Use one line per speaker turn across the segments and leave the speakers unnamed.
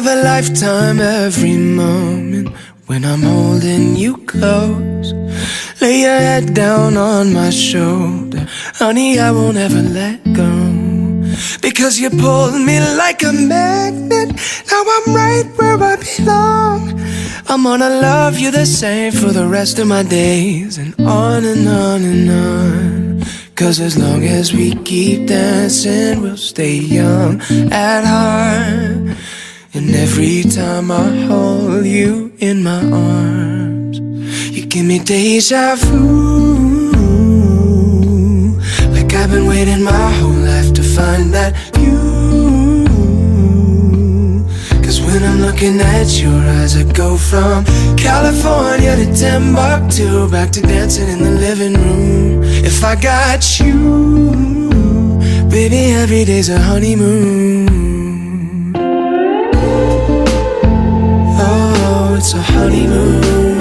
live a lifetime every moment when I'm holding you close. Lay your head down on my shoulder, honey, I won't ever let go. Because you pulled me like a magnet, now I'm right where I belong. I'm gonna love you the same for the rest of my days, and on and on and on. Cause as long as we keep dancing, we'll stay young at heart. And every time I hold you in my arms, you give me deja vu. Like I've been waiting my whole life to find that you. Cause when I'm looking at your eyes, I go from California to Timbuktu, back to dancing in the living room. If I got you, baby, every day's a honeymoon. Oh, it's a honeymoon.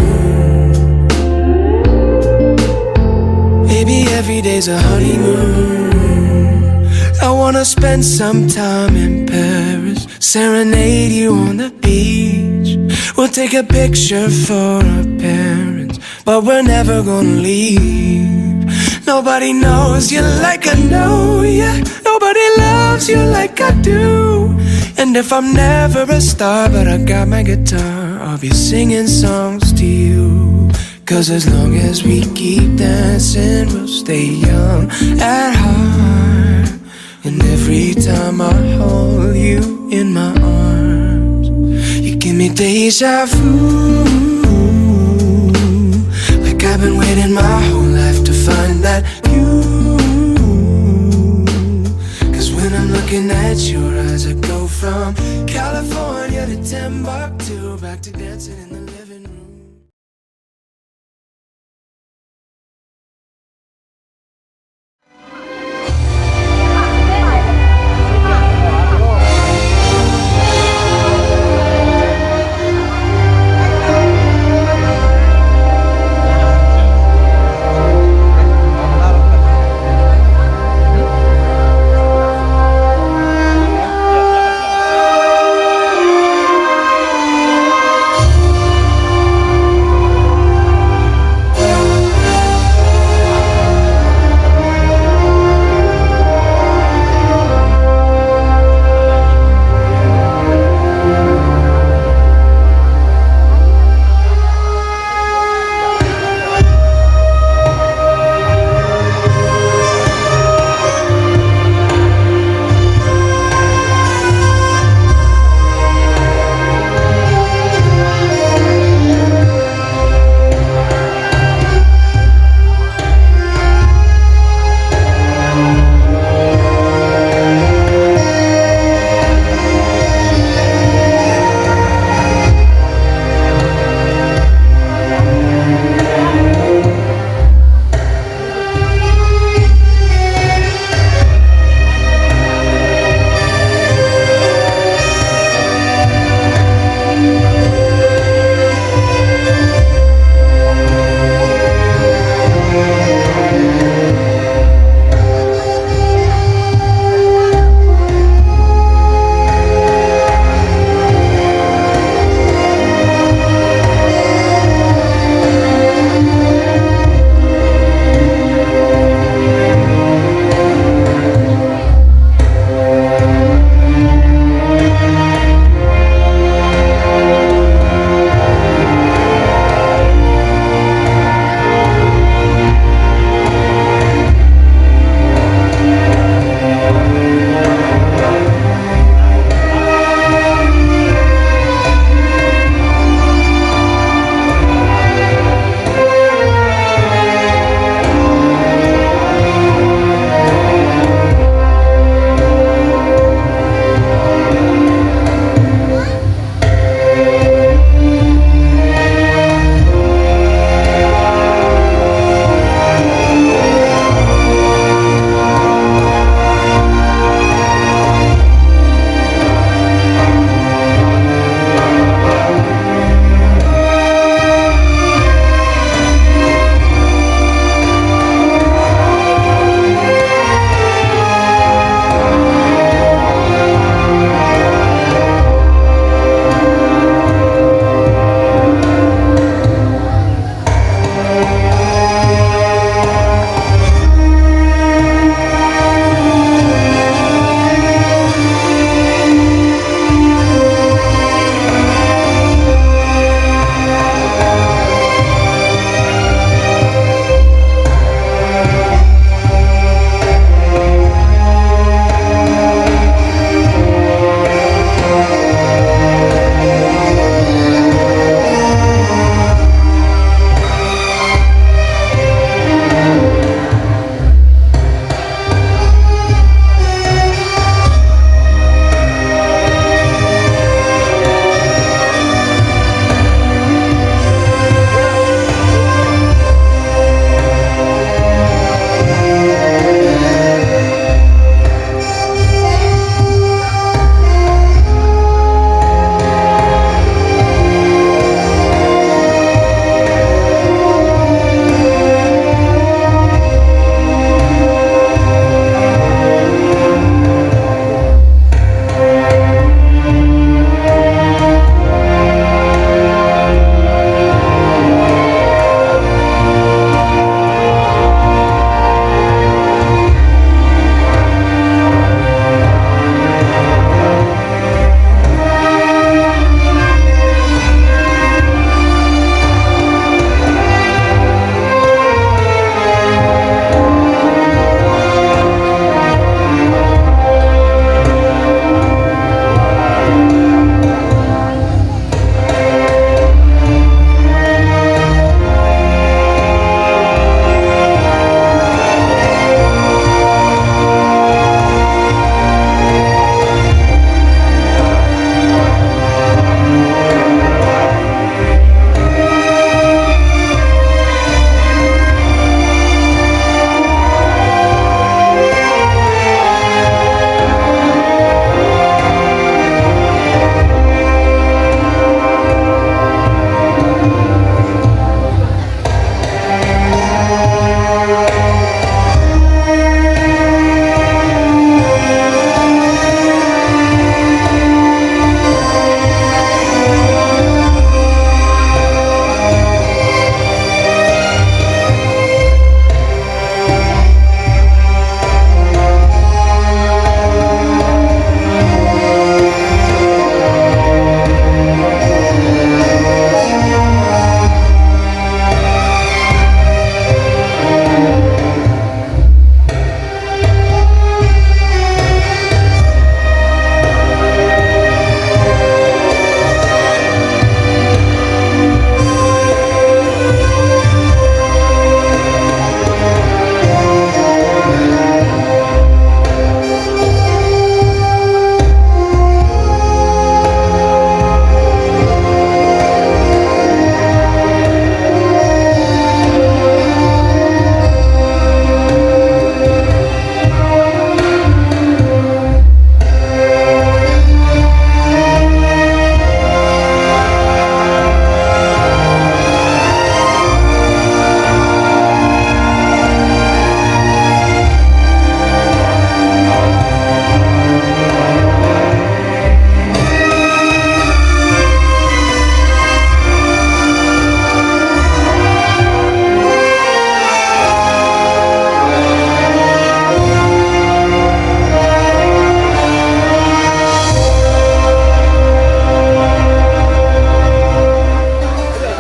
Baby, every day's a honeymoon. I wanna spend some time in Paris, serenade you on the beach. We'll take a picture for our parents, but we're never gonna leave. Nobody knows you like I know you. Nobody loves you like I do. And if I'm never a star, but I got my guitar, I'll be singing songs to you. Cause as long as we keep dancing, we'll stay young at heart. And every time I hold you in my arms, you give me deja vu. Like I've been waiting my whole life to find that you. Cause when I'm looking at your eyes, I go from California to Timbuktu, back to dancing in the living room.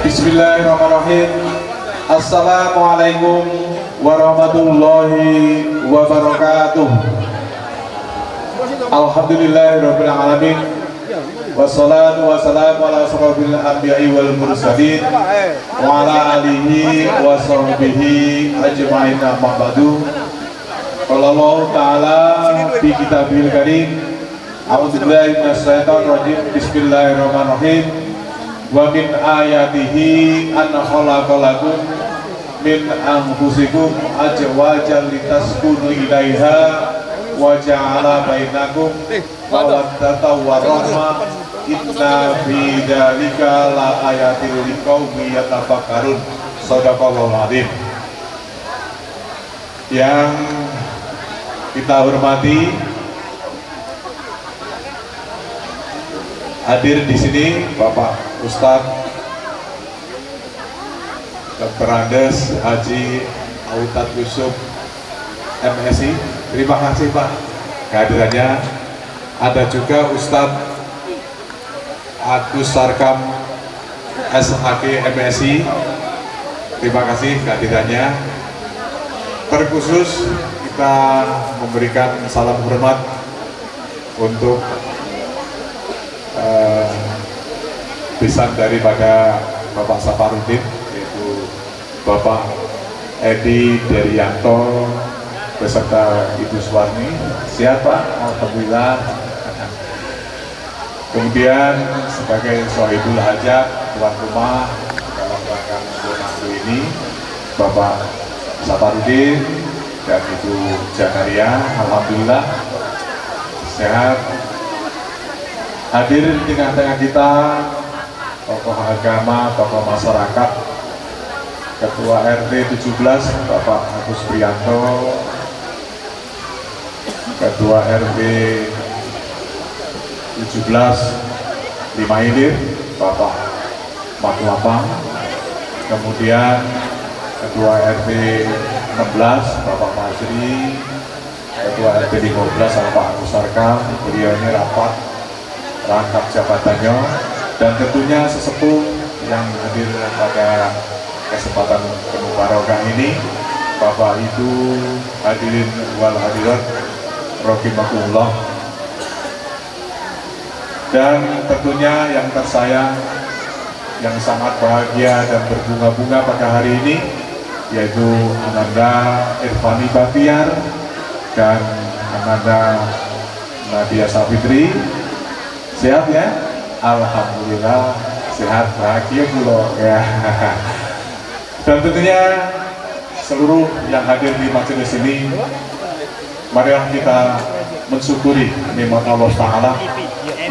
Bismillahirrahmanirrahim. Assalamualaikum warahmatullahi wabarakatuh. Alhamdulillahirabbil alamin. Wassalatu wassalamu ala asrofil anbiya'i wal mursalin wa ala alihi wa sahbihi ajma'in amma ba'du. Qala Allah ta'ala fi kitabil karim. A'udzubillahi minasyaitonir rajim. Bismillahirrahmanirrahim. Wa min ayatihi an khalaqalakum min anfusikum azwajan litaskunu ilaiha wa ja'ala bainakum mawaddatan wa rahmah inna fi dzalika la ayatil liqaumin yatafakkarun. Shadaqallahul adzim. Yang kita hormati, hadir di sini Bapak Ustadz Dr. Andes Haji Autat Yusuf MSI. Terima kasih Pak kehadirannya. Ada juga Ustadz Agus Sarkam SHG MSI. Terima kasih kehadirannya. Terkhusus kita memberikan salam hormat untuk lisan daripada Bapak Saparudin, yaitu Bapak Edi Derianto beserta Ibu Suwarni. Siapa? Alhamdulillah. Kemudian sebagai sohibul hajat, tuan rumah dalam rangka Bonandu ini, Bapak Saparudin dan Ibu Jakaria, alhamdulillah sehat. Hadir di tengah-tengah kita tokoh agama, tokoh masyarakat, Ketua RT 17 Bapak Agus Prianto, Ketua RT 17 Lima Ilir Bapak Maklapang, kemudian Ketua RT 16 Bapak Majri, Ketua RT 15 Bapak Agus Sarkam. Beliau ini rapat rangkap jabatannya, dan tentunya sesepuh yang hadir pada kesempatan penuh barokah ini, Bapak Ibu hadirin wal hadirat rahimakumullah, dan tentunya yang tersayang, yang sangat bahagia dan berbunga-bunga pada hari ini, yaitu Ananda Irfani Batiar dan Ananda Nadia Safitri. Sehat ya? Alhamdulillah sehat, bahagia pula ya. Dan tentunya seluruh yang hadir di majelis ini, marilah kita mensyukuri nikmat Allah Ta'ala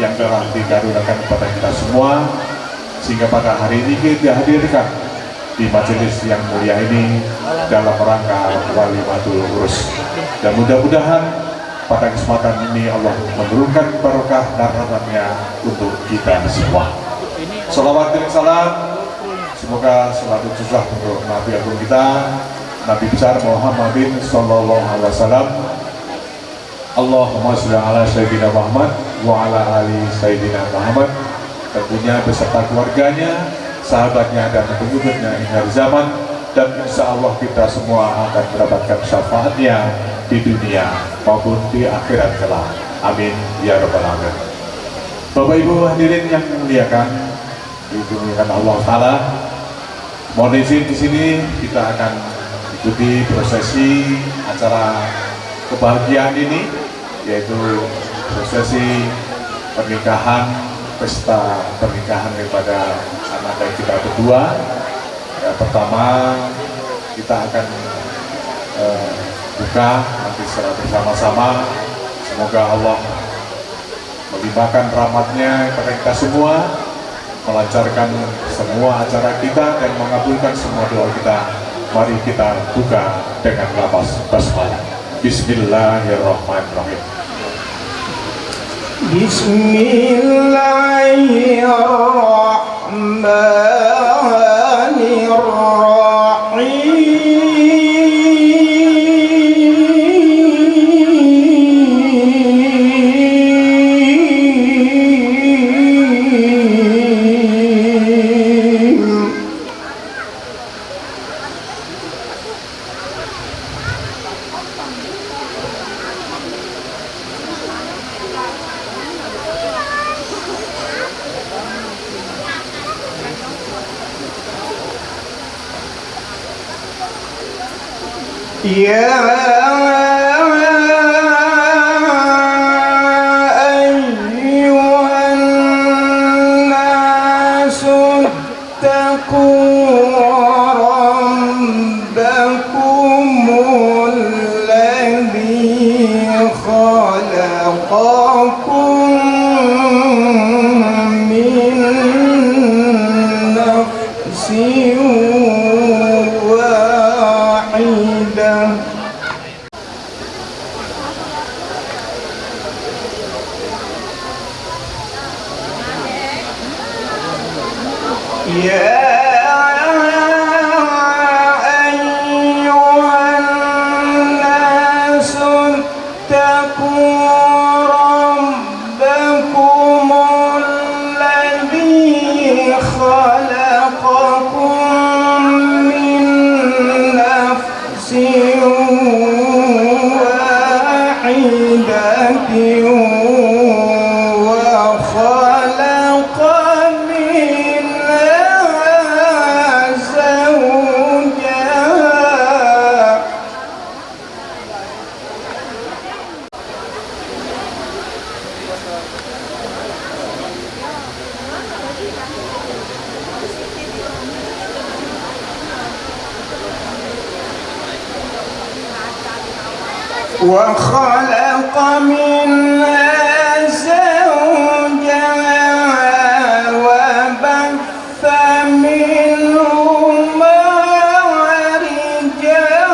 yang telah dikaruniakan kepada kita semua, sehingga pada hari ini kita hadirkan di majelis yang mulia ini dalam rangka Walimatul Urus. Dan mudah-mudahan pada kesempatan ini Allah menurunkan barokah dan rahmatnya untuk kita semua. Salawat dan salam semoga selalu tercurah untuk Nabi Agung kita, Nabi besar Muhammadin Sallallahu Alaihi Wasallam. Allahumma sholli ala Sayyidina Muhammad wa ala ali Sayyidina Muhammad. Tentunya beserta keluarganya, sahabatnya dan pengikutnya hingga zaman, dan insya Allah kita semua akan mendapatkan syafaatnya di dunia maupun di akhirat kelak. Amin ya rabbal alamin. Bapak Ibu hadirin yang muliakan, dimuliakan Allah Taala. Mohon izin di sini kita akan ikuti prosesi acara kebahagiaan ini, yaitu prosesi pernikahan, pesta pernikahan daripada anak kita berdua. Ya, pertama kita akan buka nanti secara bersama-sama. Semoga Allah melimpahkan rahmatnya kepada kita semua, melancarkan semua acara kita dan mengabulkan semua doa kita. Mari kita buka dengan lafaz basmalah. Bismillahirrahmanirrahim.
Bismillahirrahmanirrahim. يا أيها الناس اتقوا ربكم الذي خلقكم من نفس واحدة يا أيها الناس اتقوا ربكم الذي خلقكم من نفس واحدة وخلق منها زوجها وخلق منها زوجها وبث منهما رجالا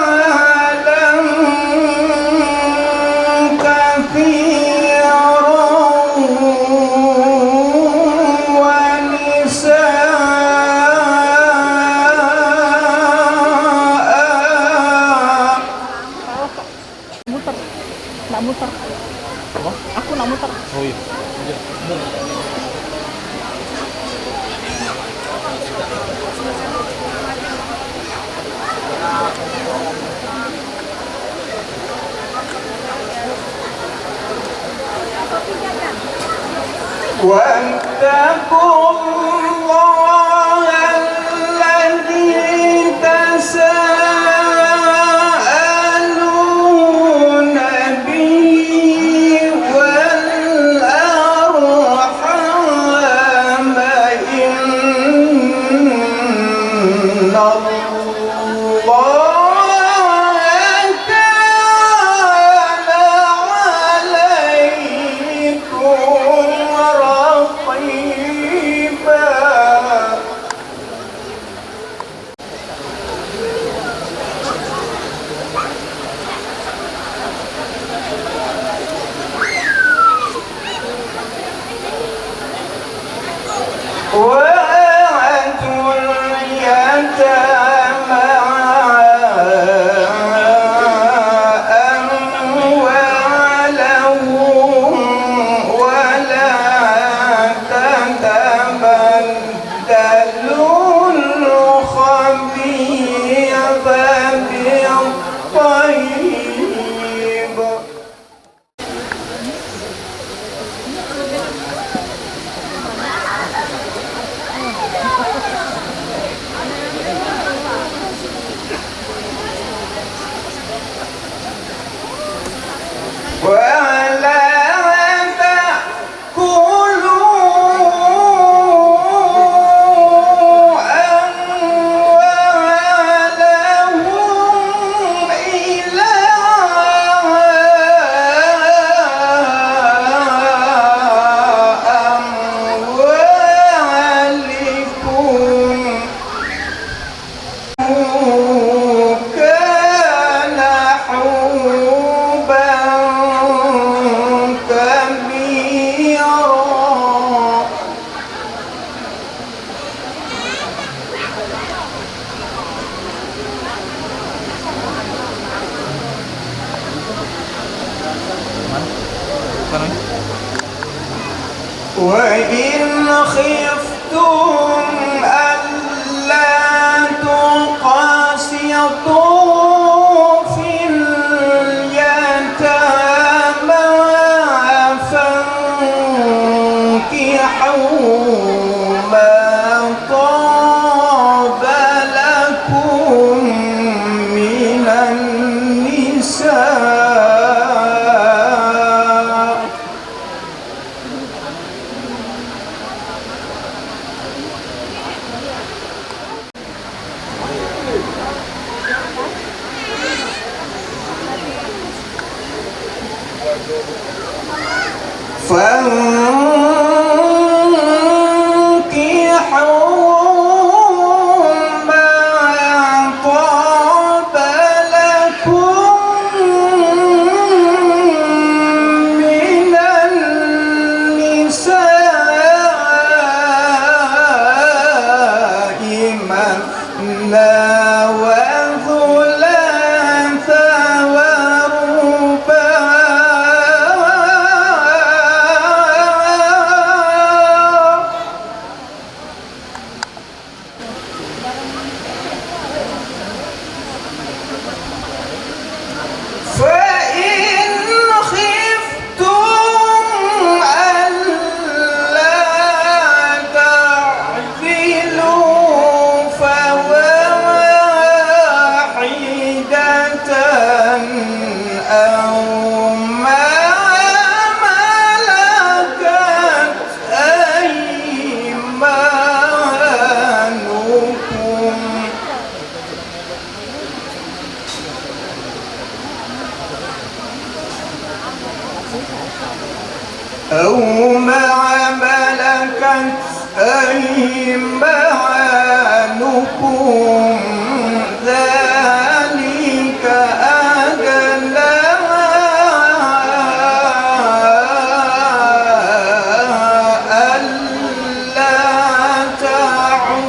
كثيرا ونساء.
Nggak muter. Aku nggak muter.
Oh iya.
واتقوا الله الذي تساءلون به والأرحام إن الله كان عليكم رقيبا. وآتوا اليتامى أموالهم ولا تتبدلوا الخبيث بالطيب. ولا تأكلوا أموالهم إلى أموالكم كان حوبا كبيرا.
Sana.
وإن خفتم ألا تقسطوا في اليتامى فانكحوا ما طاب لكم من النساء فانكحوا ما طاب لكم من النساء مثنى وثلاث ورباع. فإن خفتم ألا تعدلوا فواحدة أو ما ملكت أيمانكم. أو ما ملكت أيمانكم ذلك أدنى ألا تعولوا.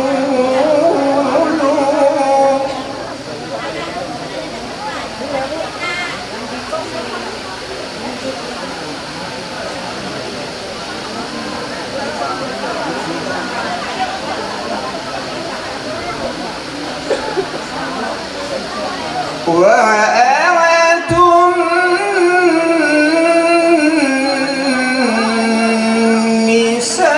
وآتوا النساء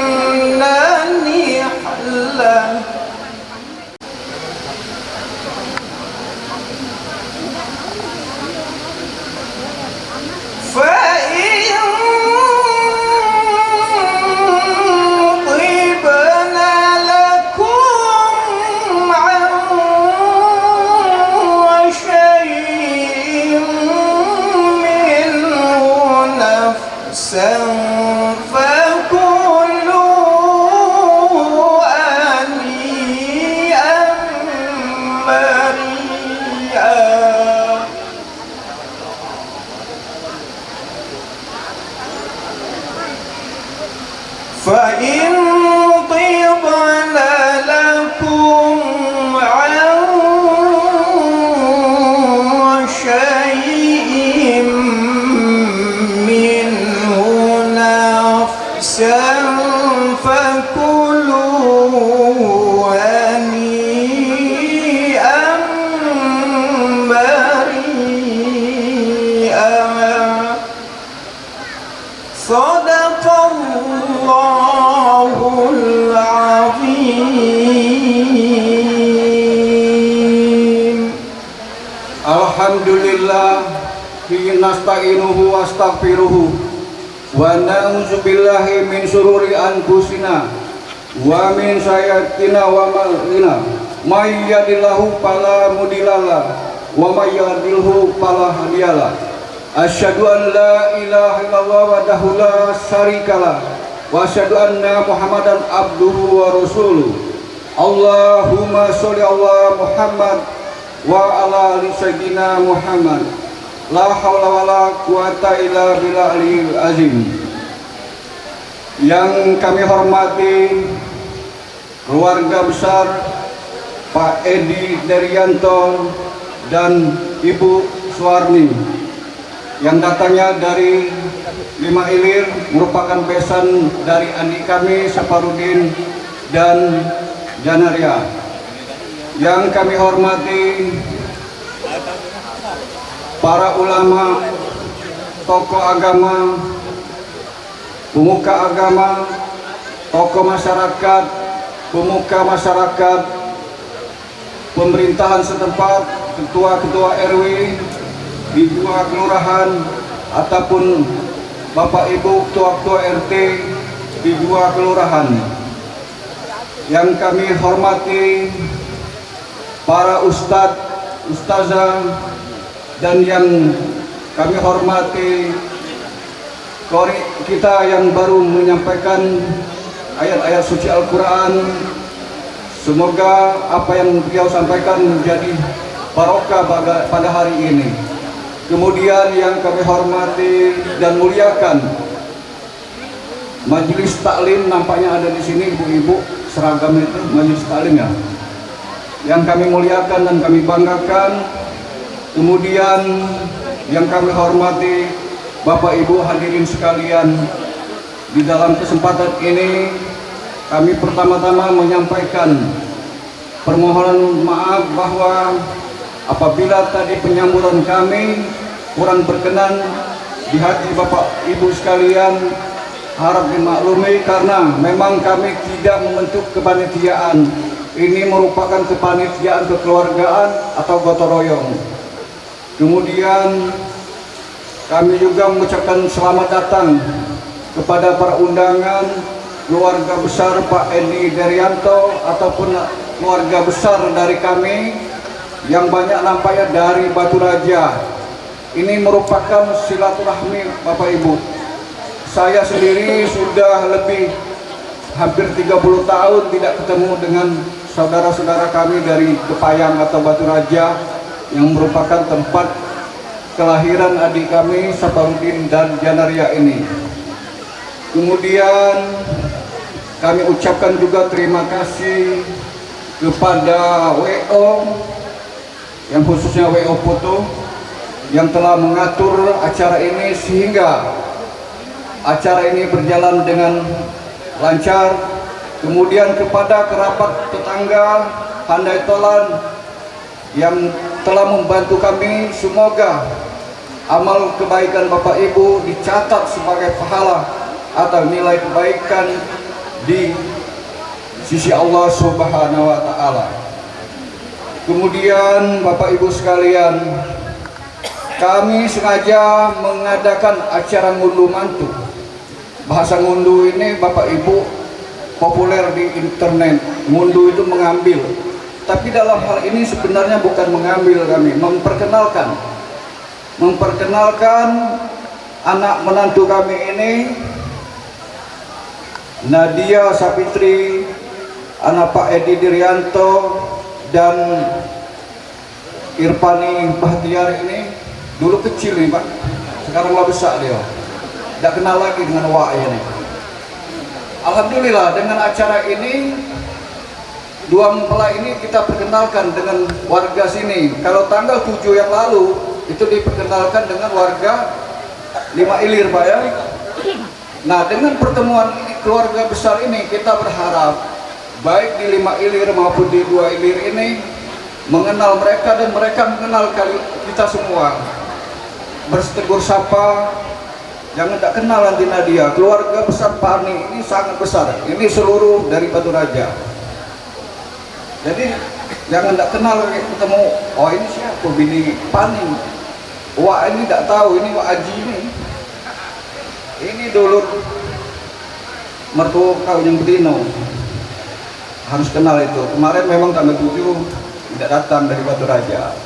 صدقاتهن نحلة. فإن طبن لكم عن شيء منه نفسا فكلوا هنيئا مريئا. فإن طبن لكم عن شيء منه نفسا فكلوا هنيئا مريئا. صدق الله العظيم.
Alhamdulillah nasta'inuhu wa astaghfiruhu wa na'udzu billahi min syururi anfusina wa min sayyi'atina wa a'malina. May yahdihillahu fala mudhillalah wa may yudhlilhu fala hadiyalah. Asyhadu an la ilaha illallah wahdahu la syarikalah wa asyhadu anna Muhammadan abduhu wa rasuluh. Allahumma sholli ala Muhammad wa ala ali sayyidina Muhammad. La haula wala quwata illa billahil azim. Yang kami hormati keluarga besar Pak Edi Daryanto dan Ibu Suwarni yang datangnya dari Lima Ilir, merupakan besan dari adik kami Saparudin dan Janaria. Yang kami hormati para ulama, tokoh agama, pemuka agama, tokoh masyarakat, pemuka masyarakat, pemerintahan setempat, ketua-ketua RW di dua kelurahan ataupun Bapak Ibu ketua-ketua RT di 2 kelurahan. Yang kami hormati para ustadz, ustazah, dan yang kami hormati qori kita yang baru menyampaikan ayat-ayat suci Al-Quran. Semoga apa yang beliau sampaikan menjadi barokah pada hari ini. Kemudian yang kami hormati dan muliakan Majelis Taklim, nampaknya ada di sini ibu-ibu seragam itu Majelis Taklim ya, yang kami muliakan dan kami banggakan. Kemudian yang kami hormati Bapak Ibu hadirin sekalian, di dalam kesempatan ini kami pertama-tama menyampaikan permohonan maaf bahwa apabila tadi penyambutan kami kurang berkenan di hati Bapak Ibu sekalian, harap dimaklumi karena memang kami tidak membentuk kepanitiaan. Ini merupakan kepanitiaan kekeluargaan atau gotong royong. Kemudian kami juga mengucapkan selamat datang kepada para undangan keluarga besar Pak Edi Daryanto ataupun keluarga besar dari kami yang banyak nampaknya dari Batu Raja. Ini merupakan silaturahmi Bapak Ibu. Saya sendiri sudah lebih hampir 30 tahun tidak ketemu dengan saudara-saudara kami dari Kepayang atau Batu Raja yang merupakan tempat kelahiran adik kami Saparudin dan Janaria ini. Kemudian kami ucapkan juga terima kasih kepada WO, yang khususnya WO Foto, yang telah mengatur acara ini sehingga acara ini berjalan dengan lancar. Kemudian kepada kerabat tetangga Handai Tolan yang telah membantu kami, semoga amal kebaikan Bapak Ibu dicatat sebagai pahala atau nilai kebaikan di sisi Allah Subhanahu wa Ta'ala. Kemudian Bapak Ibu sekalian, kami sengaja mengadakan acara ngunduh mantu. Bahasa ngunduh ini Bapak Ibu populer di internet. Ngunduh itu mengambil. Tapi dalam hal ini sebenarnya bukan mengambil, kami memperkenalkan. Memperkenalkan anak menantu kami ini, Nadia Sapitri, anak Pak Edi Daryanto dan Irfani Bahtiar ini. Dulu kecil nih Pak, sekarang lah besar dia. Tidak kenal lagi dengan Wak ini. Alhamdulillah dengan acara ini, dua mempelai ini kita perkenalkan dengan warga sini. Kalau tanggal 7 yang lalu itu diperkenalkan dengan warga 5 Ilir Pak ya. Nah dengan pertemuan ini, keluarga besar ini kita berharap baik di 5 Ilir maupun di 2 Ilir ini mengenal mereka dan mereka mengenal kita semua. Bertegur sapa, jangan tak kenal nanti Nadia. Keluarga besar Pak Ani ini sangat besar, ini seluruh dari Batu Raja. Jadi jangan tak kenal ketemu, oh ini siapa, bini Pak Ani. Wah ini tak tahu, ini Wak Aji ini dulu mertua kau yang bedino, harus kenal itu. Kemarin memang tanggal 7 tidak datang dari Batu Raja.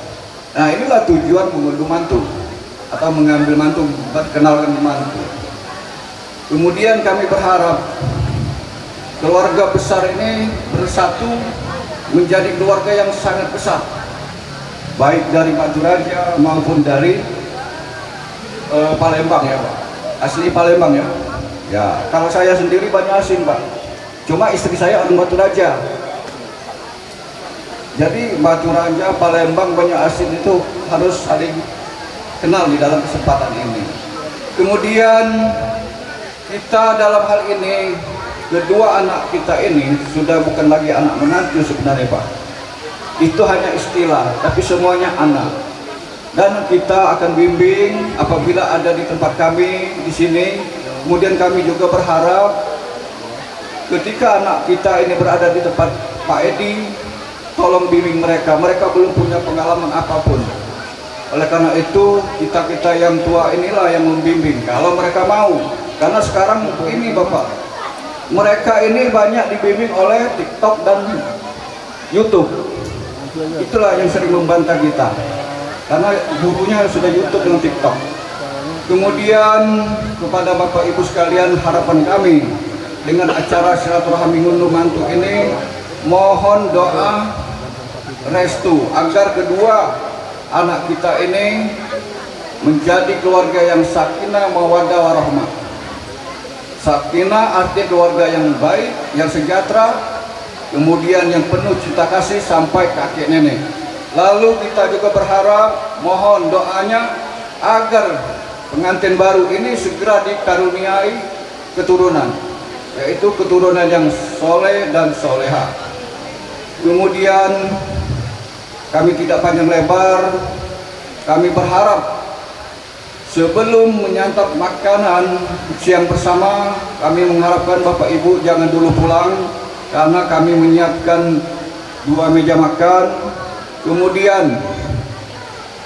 Nah inilah tujuan mengunduh mantu atau mengambil mantu, berkenalkan mantu. Kemudian kami berharap keluarga besar ini bersatu menjadi keluarga yang sangat besar, baik dari Batu Raja maupun dari Palembang ya Pak, asli Palembang ya. Ya kalau saya sendiri Banyasin Pak, cuma istri saya orang Batu Raja. Jadi Batu Raja, Palembang, Banyasin itu harus saling kenal di dalam kesempatan ini. Kemudian kita dalam hal ini, kedua anak kita ini sudah bukan lagi anak menantu sebenarnya Pak. Itu hanya istilah, tapi semuanya anak. Dan kita akan bimbing apabila ada di tempat kami di sini. Kemudian kami juga berharap ketika anak kita ini berada di tempat Pak Edi, tolong bimbing mereka. Mereka belum punya pengalaman apapun. Oleh karena itu kita yang tua inilah yang membimbing kalau mereka mau. Karena sekarang ini Bapak, mereka ini banyak dibimbing oleh TikTok dan YouTube. Itulah yang sering membantah kita. Karena gurunya sudah YouTube dengan TikTok. Kemudian kepada Bapak Ibu sekalian, harapan kami dengan acara silaturahmi ngunduh mantu ini, mohon doa restu agar kedua anak kita ini menjadi keluarga yang sakinah mawaddah warahmah. Sakinah artinya keluarga yang baik, yang sejahtera, kemudian yang penuh cinta kasih sampai kakek nenek. Lalu kita juga berharap, mohon doanya agar pengantin baru ini segera dikaruniai keturunan, yaitu keturunan yang soleh dan soleha. Kemudian kami tidak panjang lebar, kami berharap sebelum menyantap makanan siang bersama, kami mengharapkan Bapak Ibu jangan dulu pulang, karena kami menyiapkan 2 meja makan. Kemudian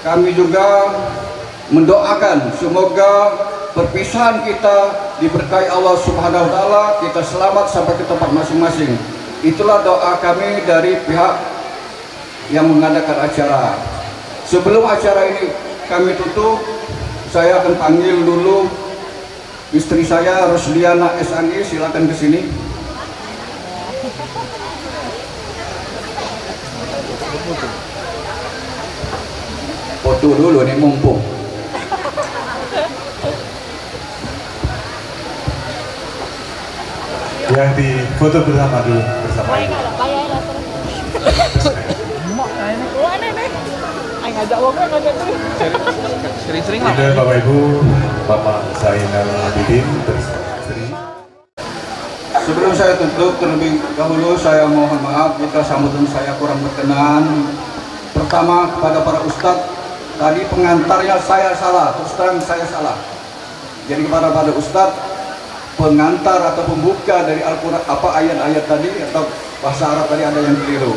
kami juga mendoakan semoga perpisahan kita diberkahi Allah Subhanahu wa taala, kita selamat sampai ke tempat masing-masing. Itulah doa kami dari pihak yang mengadakan acara. Sebelum acara ini kami tutup, saya akan panggil dulu istri saya, Rosdiana S. Anggi, silakan ke sini. Foto dulu nih mumpung.
Yang di foto bersama dulu bersama ibu.
Sering-sering
Kemudian Bapak Ibu, Bapak Zainal Abidin bersama istri.
Sebelum saya tutup, terlebih dahulu saya mohon maaf jika sambutan saya kurang berkenan. Pertama kepada para ustadz, tadi pengantarnya saya salah, terus terang saya salah. Jadi kepada para ustadz, pengantar atau pembuka dari Al-Quran, apa ayat-ayat tadi atau bahasa Arab tadi ada yang keliru.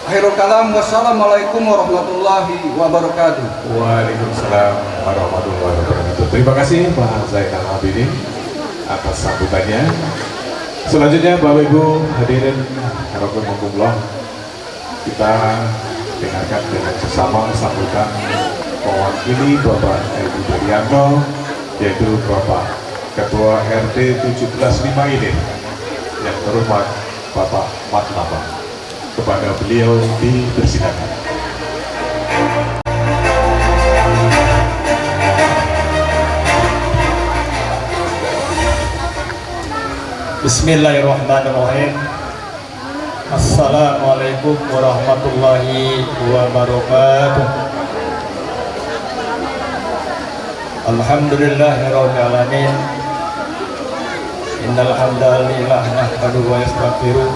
Akhirul kalam, wassalamualaikum warahmatullahi wabarakatuh.
Waalaikumsalam warahmatullahi wabarakatuh. Terima kasih Pak Zainal Abidin atas sambutannya. Selanjutnya Bapak Ibu hadirin rahimakumullah, kita dengarkan dengan sesama sambutan mewakili Bapak Ibu Daryanto, yaitu Bapak Ketua RT 17 ini yang terhormat Bapak Mat Lambang. Kepada beliau dipersilakan.
Bismillahirrahmanirrahim. Assalamualaikum warahmatullahi wabarakatuh. Alhamdulillahirabbil alamin. Innal hamdalillah nahmaduhu wa nastaghfiruh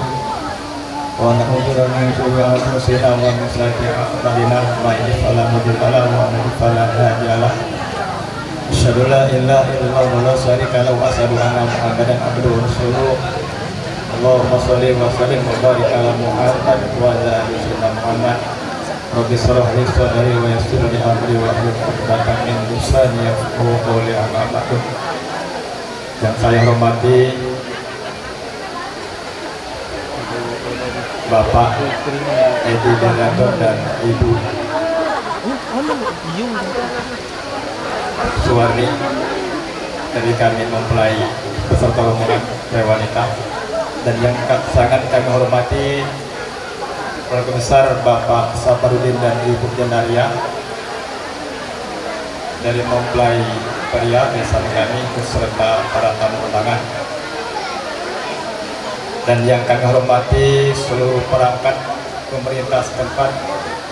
wa na'udzu min shururi anfusina wa min sayyiati a'malina may yahdihillahu wa man yudlil fala hadiya lahu. Asyhadu an la ilaha illallah wa la syarika lahu wa asyhadu anna Muhammadan abduhu wa rasuluh. Allahumma shalli wa sallim wa barik ala Muhammad wa ala ali sayyidina Muhammad. Rabbi shrah li sadri wa yassir li amri wa hlul 'uqdatam min lisani yafqahu qawli. Amma ba'du. Yang saya hormati Bapak Edi Daryanto dan Ibu Suwarni dari kami mempelai peserta rombongan wanita, dan yang sangat kami hormati keluarga besar Bapak Saparudin dan Ibu Jenaria dari mempelai pria bersama kami beserta para tamu undangan, dan yang kami hormati seluruh perangkat pemerintah setempat,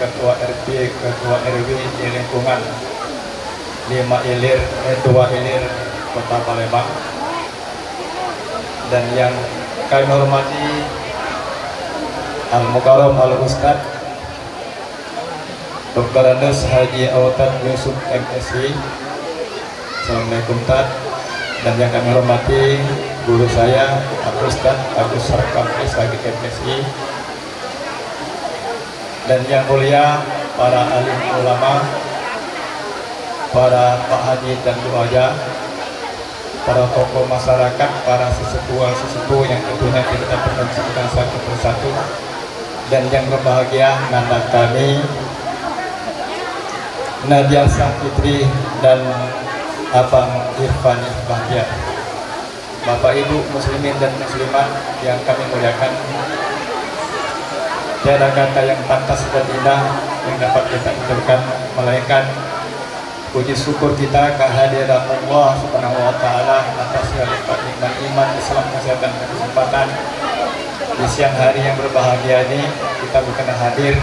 ketua RT, ketua RW di lingkungan 2 Ilir Kota Palembang, dan yang kami hormati Al-Mukarram Al-Ustad Dr. Andes Haji Awatan Yusuf MSI. Assalamualaikum Tad. Dan yang kami hormati guru saya Al-Ustad Agus Sarkam SHG MSI, dan yang mulia para alim ulama, para Pak Haji dan Bu Haja, para tokoh masyarakat, para sesepuh yang tentunya kita dapat sebutkan satu persatu, dan yang berbahagia anak kami Nadia Safitri dan Abang Irfan Bahtiar. Bapak Ibu muslimin dan muslimat yang kami muliakan, tiada kata yang pantas dan indah yang dapat kita ucapkan melainkan puji syukur kita kehadiran Allah Subhanahu wa taala atas segala nikmat iman, Islam, kesehatan dan kesempatan. Di siang hari yang berbahagia ini kita berkenan hadir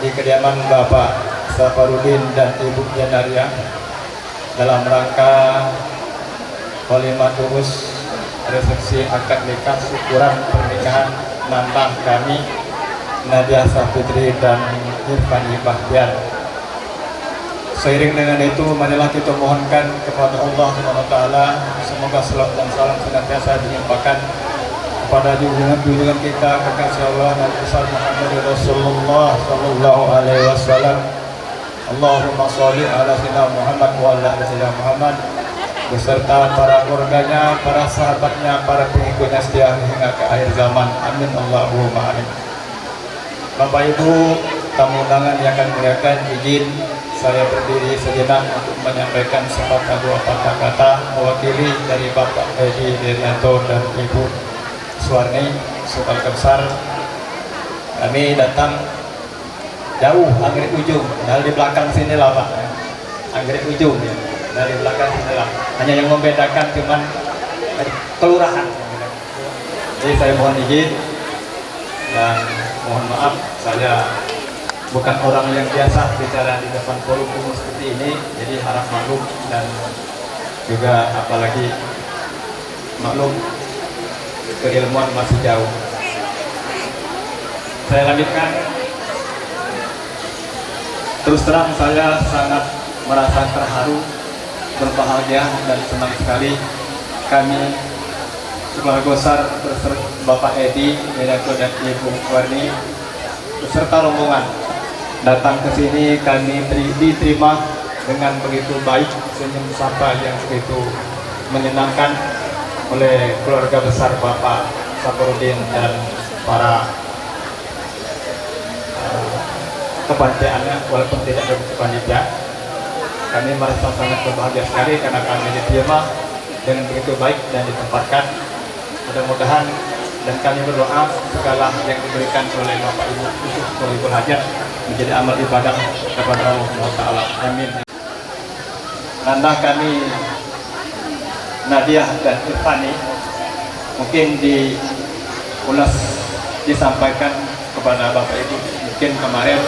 di kediaman Bapak Safarudin dan Ibu Janaria dalam rangka walimat urus resepsi akad nikah syukuran pernikahan nambah kami Nadia Safitri dan Irfan Bahtiar. Seiring dengan itu, marilah kita mohonkan kepada Allah SWT semoga selawat dan salam senantiasa dilimpahkan kepada junjungan kita kekasih Allah Nabi Muhammad Rasulullah Sallallahu Alaihi Wasallam. Allahumma sholli ala sayyidina Muhammad wa ala ali sayyidina Muhammad beserta para keluarganya, para sahabatnya, para pengikutnya setia hingga ke akhir zaman. Amin Allahumma amin. Bapak Ibu tamu undangan yang akan muliakan, izin saya berdiri sejenak untuk menyampaikan sepatah dua patah kata mewakili dari Bapak Edi Derianto dan Ibu Suwarni sekeluarga besar. Kami datang jauh, anggrek ujung, dari di belakang sini lah Pak, anggrek ujung ya. Dari belakang sini lah, hanya yang membedakan cuman kelurahan. Jadi saya mohon izin dan mohon maaf, saya bukan orang yang biasa bicara di depan forum umum seperti ini, jadi harap maklum dan juga apalagi maklum keilmuan masih jauh. Saya lanjutkan. Terus terang saya sangat merasa terharu, berbahagia dan senang sekali kami keluarga besar beserta Bapak Edi, Derianto dan Ibu Warni beserta rombongan datang ke sini. Kami diterima dengan begitu baik, senyum sapa yang begitu menyenangkan oleh keluarga besar Bapak Safarudin dan para kepanitiaannya, walaupun tidak ada panitia. Kami merasa sangat berbahagia sekali karena kami diterima dengan begitu baik dan ditempatkan. Mudah-mudahan dan kami berdoa segala yang diberikan oleh Bapak Ibu khusus Ibu Hajat menjadi amal ibadah kepada Allah SWT. Amin. Nanda kami Nadia dan Irfani mungkin disampaikan kepada Bapak Ibu. Mungkin kemarin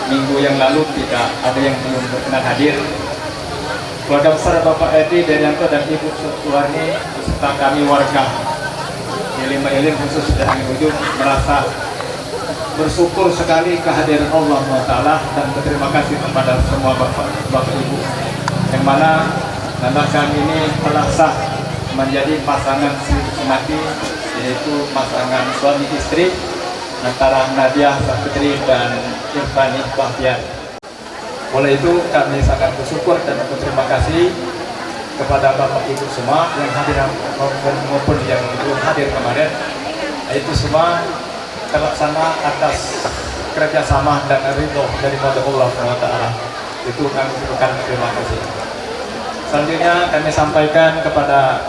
minggu yang lalu tidak ada yang belum berkenan hadir. Keluarga besar Bapak Edi Derianto dan Ibu Suwarni beserta kami warga Ilim khusus dari ujung merasa bersyukur sekali kehadiran Allah SWT dan berterima kasih kepada semua Bapak Ibu yang mana nanda kami ini telah sah menjadi pasangan semati, yaitu pasangan suami istri antara Nadia Safitri dan Irfan Bahtiar. Oleh itu kami sangat bersyukur dan berterima kasih kepada Bapak Ibu semua yang hadir maupun yang belum hadir kemarin. Itu semua terlaksana atas kerjasama dan ridho daripada Allah SWT. Itu kami ucapkan terima kasih. Selanjutnya kami sampaikan kepada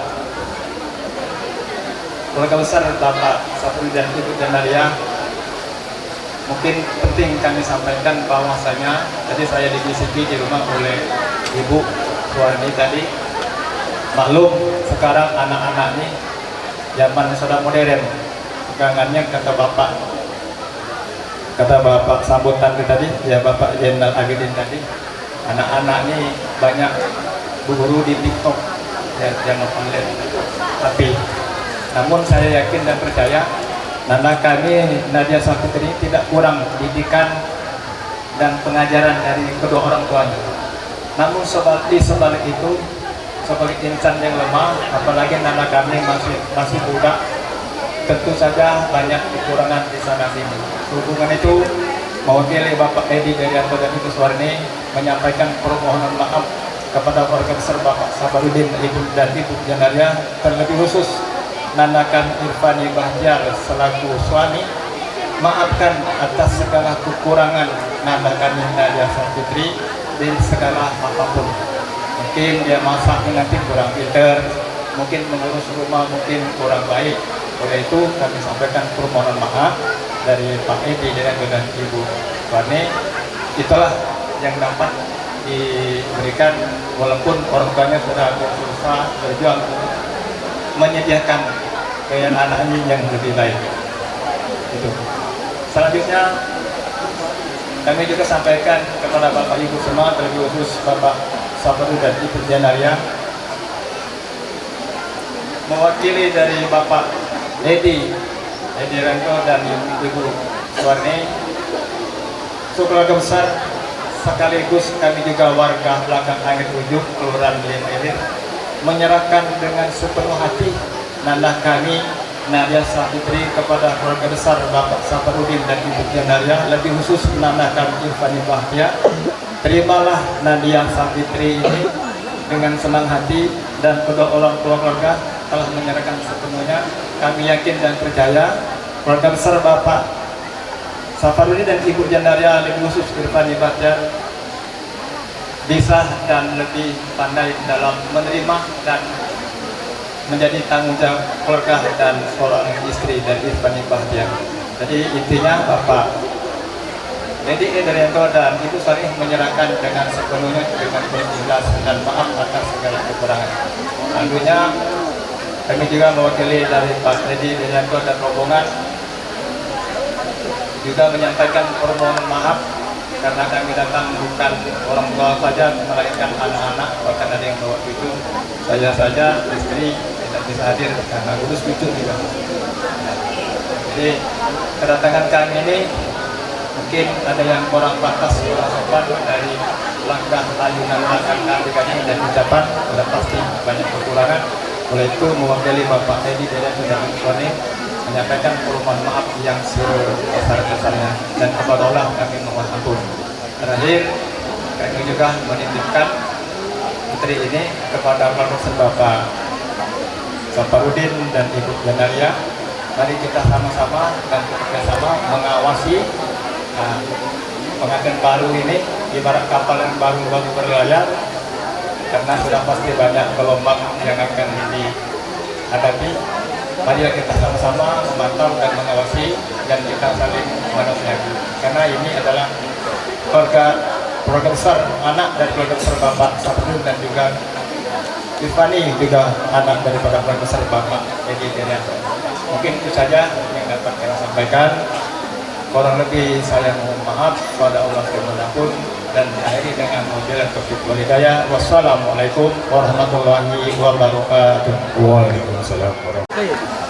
keluarga besar Bapak Safarudin dan Ibu Janaria. Mungkin penting kami sampaikan bahwasanya tadi saya dibisiki di rumah oleh Ibu Suwarni tadi. Maklum sekarang anak-anak ini zaman sudah modern. Pegangannya kata Bapak sambutan tadi, ya Bapak Jenderal Agedin tadi, anak-anak ini banyak berburu di TikTok, ya jangan online. Tapi namun saya yakin dan percaya nanda kami Nadia Safitri tidak kurang didikan dan pengajaran dari kedua orang tuanya. Namun sebalik itu, sebagai insan yang lemah, apalagi nanda kami masih muda, tentu saja banyak kekurangan di sana sini. Hubungan itu mewakili Bapak Edi Daryanto dan Ibu Suwarni menyampaikan permohonan maaf kepada keluarga besar Bapak Safarudin dan Ibu Janaria, terlebih khusus Nanakan Irfani Bahtiar selaku suami. Maafkan atas segala kekurangan Nanakan Nadia Safitri di segala apapun. Mungkin dia masaknya nanti kurang pinter, mungkin mengurus rumah mungkin kurang baik. Oleh itu kami sampaikan permohonan maaf dari Pak Edi dan Ibu Suwarni. Itulah yang dapat diberikan, walaupun orang tuanya sudah berusaha berjuang menyediakan kayak anaknya yang lebih baik. Itu. Selanjutnya kami juga sampaikan kepada Bapak Ibu semua, terlebih khusus Bapak Safarudin dan Ibu Janaria, mewakili dari Bapak Edi Ranto dan Ibu Suwarni, keluarga besar sekaligus kami juga warga belakang Angin Ujung, Kelurahan Lima Ilir, menyerahkan dengan sepenuh hati nanah kami Nadia Safitri kepada keluarga besar Bapak Safarudin dan Ibu Janaria, lebih khusus nanah kami Irfani Bahtiar. Terimalah Nadia Safitri ini dengan senang hati, dan kedua orang tua keluarga telah menyerahkan sepenuhnya. Kami yakin dan percaya keluarga besar Bapak Safarudin dan Ibu Janaria, lebih khusus Irfani Bahtiar, bisa dan lebih pandai dalam menerima dan menjadi tanggung jawab keluarga dan seorang istri dari Irfani Bahtiar. Jadi intinya Bapak Edi Daryanto dan Ibu Suwarni menyerahkan dengan sepenuhnya dengan ikhlas dan maaf atas segala kekurangan. Tentunya kami juga mewakili dari Pak Edi Daryanto dan rombongan juga menyampaikan permohonan maaf karena kami datang bukan orang tua saja, melainkan anak-anak, bahkan ada yang bawa cucu. Saya saja istri tidak bisa hadir karena urus cucu juga. Jadi kedatangan kami ini mungkin ada yang kurang pantas, kurang sopan dari langkah ayunan kami dan ucapan, sudah pasti banyak kekurangan. Oleh itu mewakili Bapak Edi Daryanto dan Ibu Suwarni menyampaikan permohonan maaf yang sebesar-besarnya, dan kepada Allah kami mohon ampun. Terakhir kami juga menitipkan putri ini kepada Bapak Safarudin dan Ibu Janaria. Mari kita sama-sama dan bekerjasama mengawasi pengantin baru ini, ibarat kapal yang baru berlayar, karena sudah pasti banyak gelombang yang akan dihadapi. Marilah kita sama-sama memantau dan mengawasi, dan kita saling menasihati, karena ini adalah keluarga besar, anak dari keluarga besar Bapak Safarudin dan juga Irfani, juga anak daripada keluarga besar Bapak Edi Daryanto. Mungkin itu saja yang dapat saya sampaikan. Kurang lebih saya mohon maaf kepada Allah Subhanahu, dan diakhiri dengan wabillahi taufiq wal hidayah. Wassalamualaikum warahmatullahi wabarakatuh. Waalaikumsalam warahmatullahi wabarakatuh.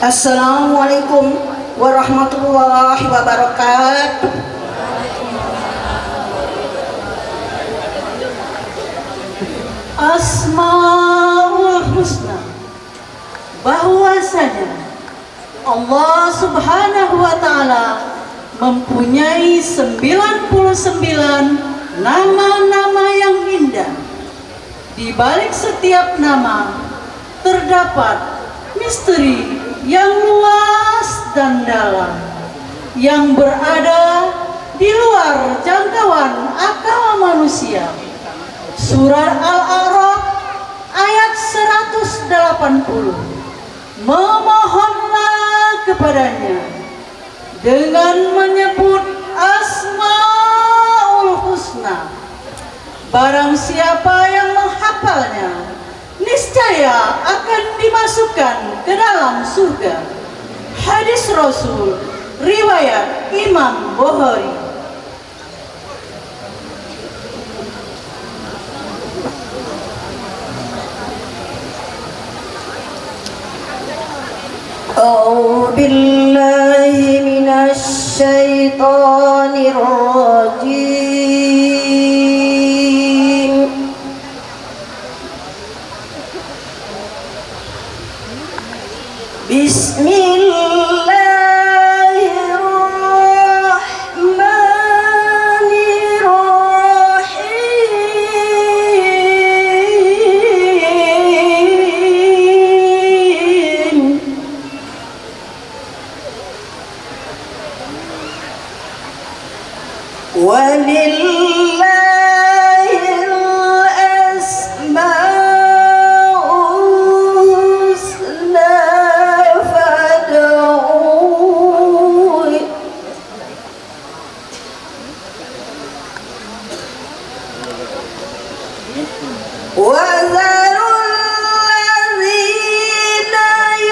Assalamualaikum warahmatullahi wabarakatuh. Asmaul Husna, bahwasanya Allah Subhanahu wa Ta'ala mempunyai 99 nama-nama yang indah. Di balik setiap nama terdapat misteri yang luas dan dalam, yang berada di luar jangkauan akal manusia. Surah Al-A'raf ayat 180. Memohonlah kepadanya dengan menyebut Asmaul Husna. Barang siapa yang menghafalnya, niscaya akan dimasukkan ke dalam surga. Hadis Rasul riwayat Imam Bukhari. أعوذ بالله من الشيطان الرجيم بسم الله الرحمن الرحيم ولله الأسماء الحسنى فادعوه وذروا الذين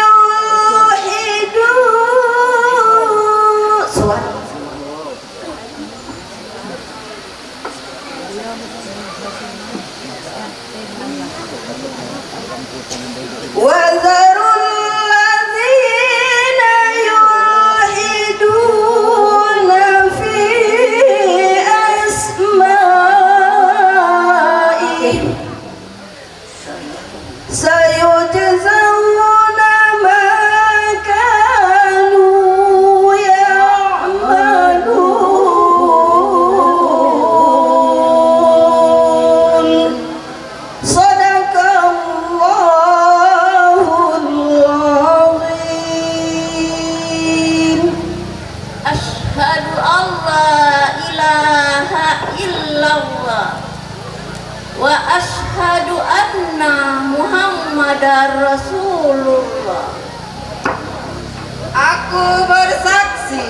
يلحدون وذروا الذين يلحدون في أسمائه سيجزون ما كانوا يعملون صدق الله العظيم أشهد أن لا إله إلا الله وأشهد أن محمدا Rasulullah. Aku bersaksi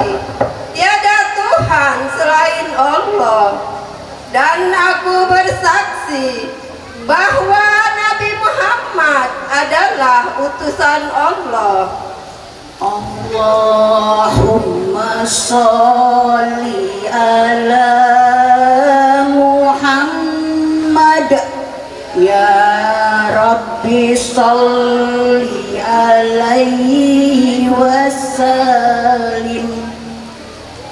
tiada Tuhan selain Allah, dan aku bersaksi bahwa Nabi Muhammad adalah utusan Allah. Allahumma sholli ala Muhammad ya Rabbi sholli alaihi wasallim.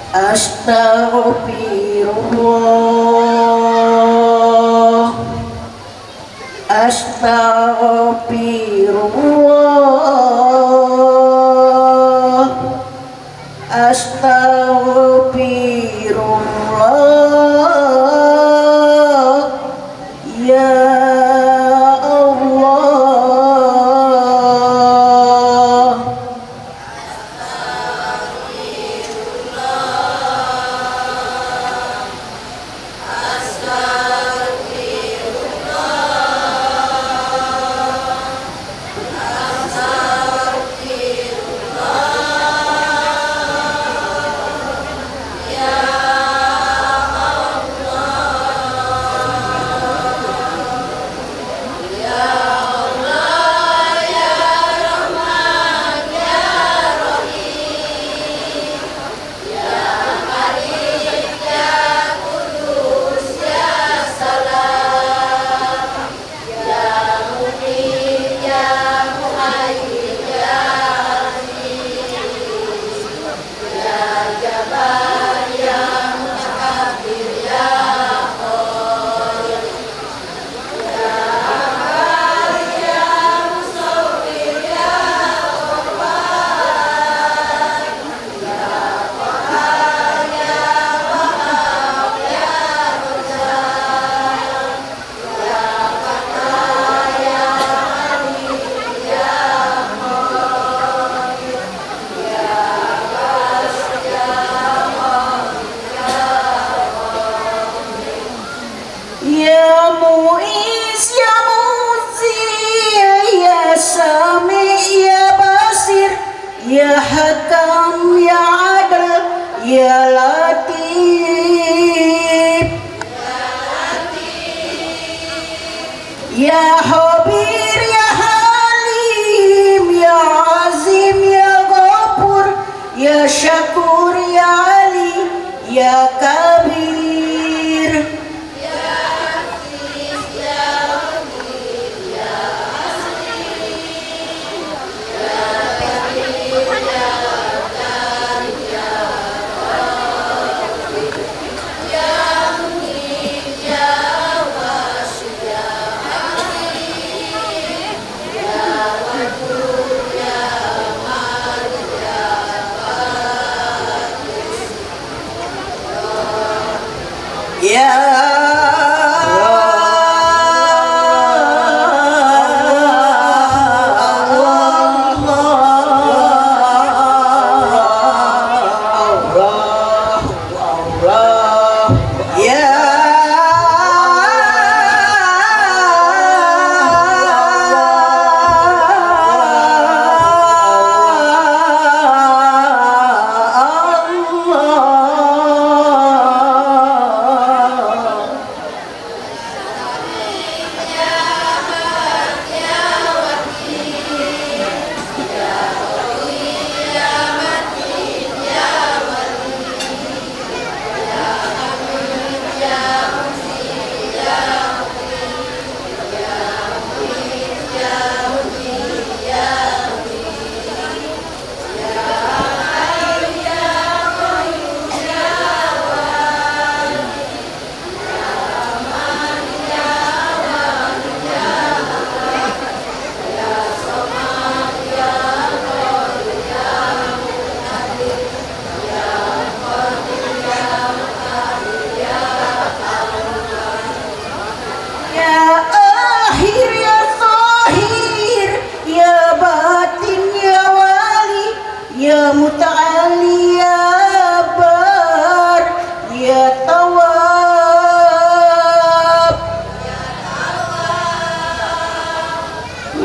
Astaghfirullah, astaghfirullah, astaghfirullah ya Allah.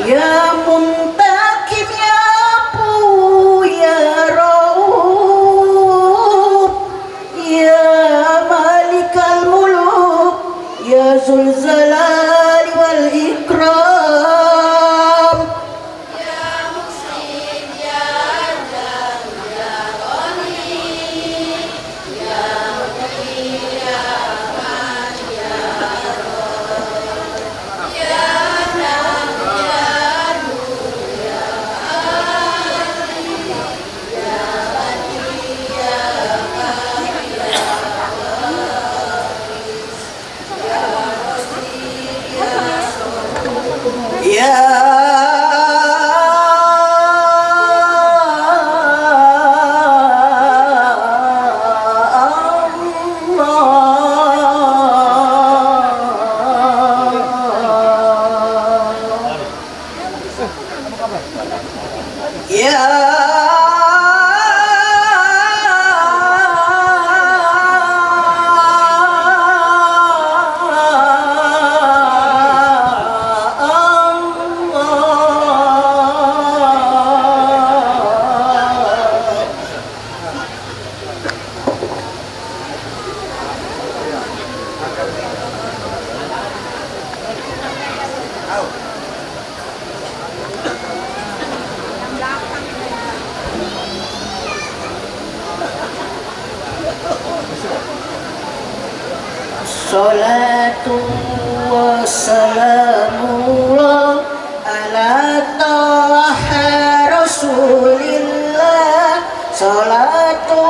Ya Muntakim ya Afu ya Rauf ya Malikal Muluk ya Zul Jalali wal Ikram. Ya Allah, ya Allah. Salatu wassalamullah ala taha rasulillah. Salatu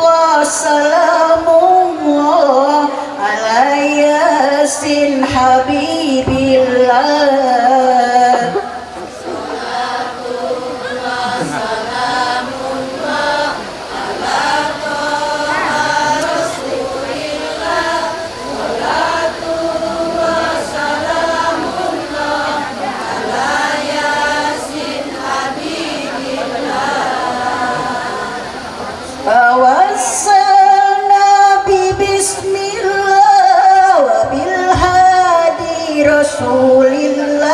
wassalamullah ala yasin habibillah. Tawassana bi bismillah wa bil hadi rasulillah.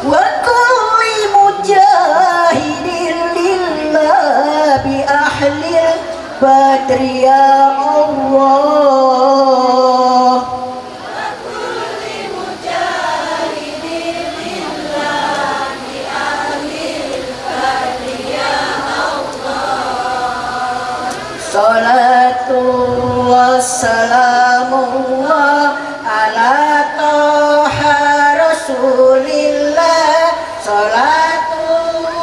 Wa kulli mujahidin lillah bi ahlil badri ya Allah. Salatu wassalamullah ala taha rasulillah. Salatu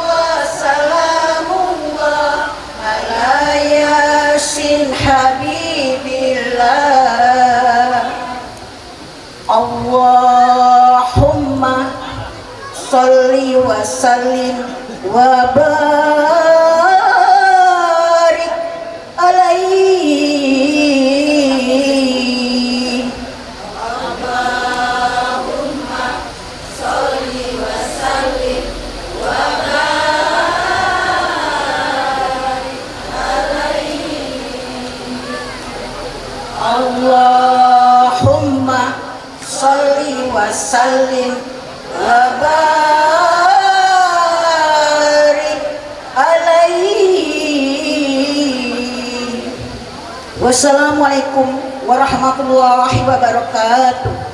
wassalamullah ala yasin habibillah. Allahumma salli wa sallim wa barik alaihi. Allahumma salli wa sallim wa barik alaihi. Wassalamualaikum warahmatullahi wabarakatuh.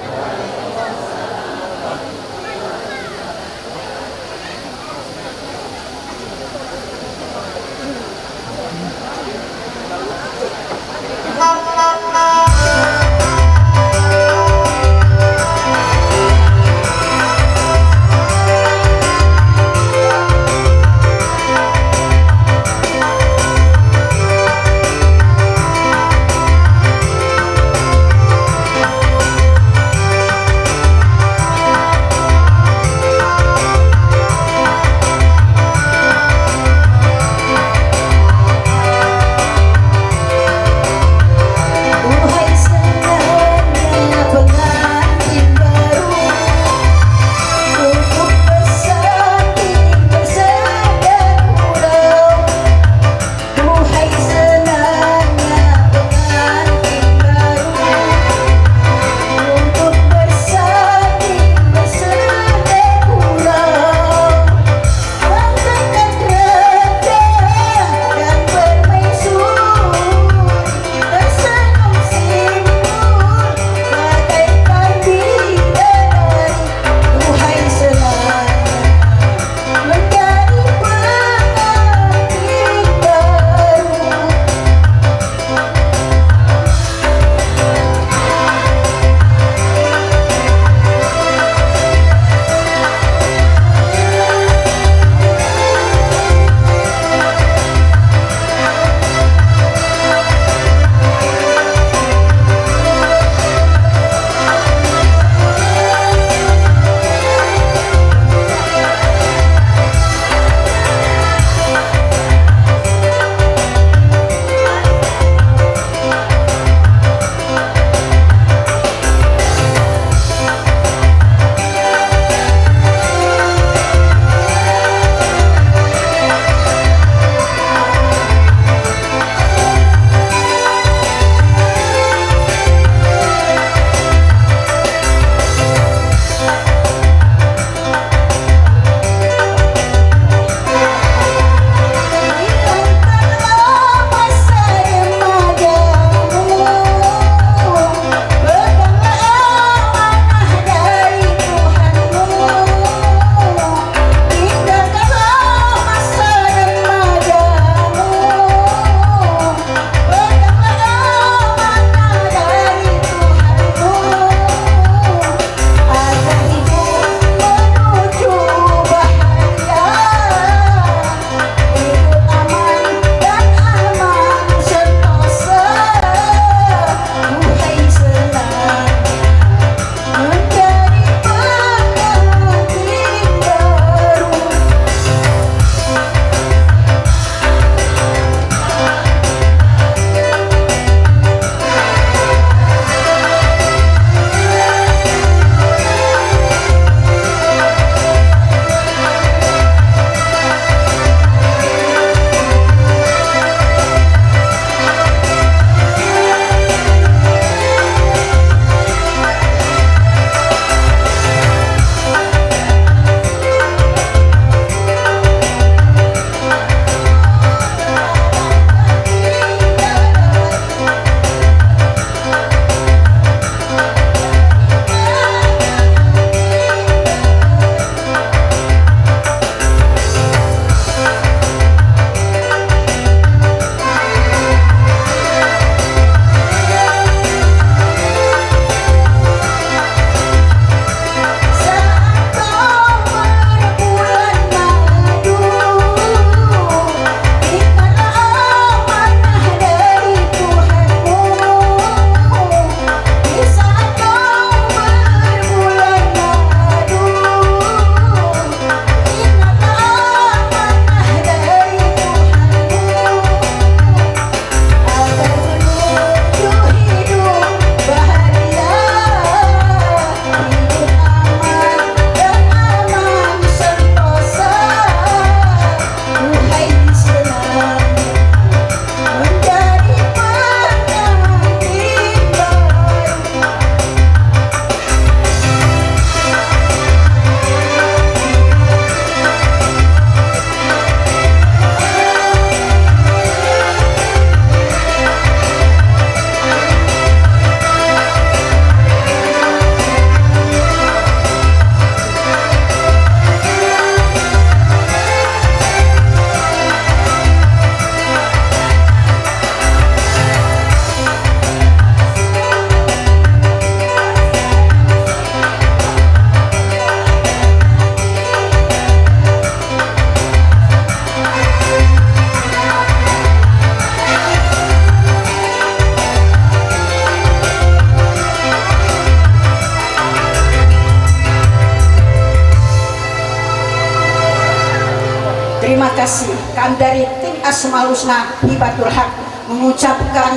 dari tim Asmaul Husna Hibatul Haq mengucapkan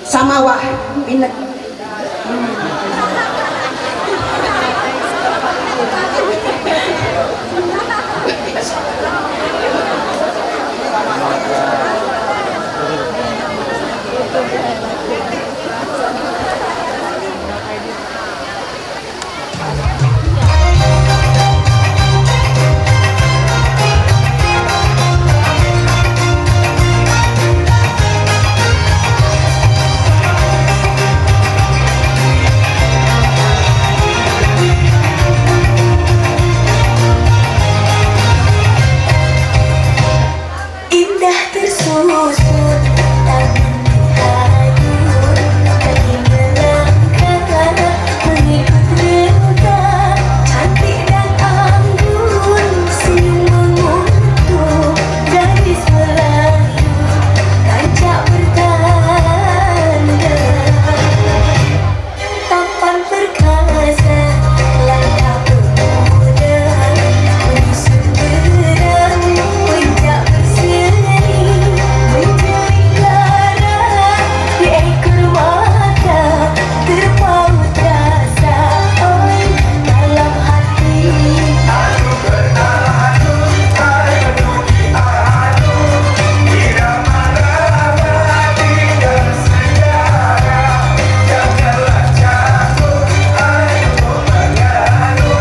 samawah minat.
Indah tersusun taman hayur, pergi melangkah mengikut reda, cantik dan anggun senyum menguntung gadis Melayu, kancak bertanda, tampan perkasa, langkah pemuda, menyusun derang, puncak mencari darah di ekor mata, terpaut rasa dalam hati. Adu beradu, adu diadu, irama abadi dan sejarah. Janganlah jatuh, adu mengadu,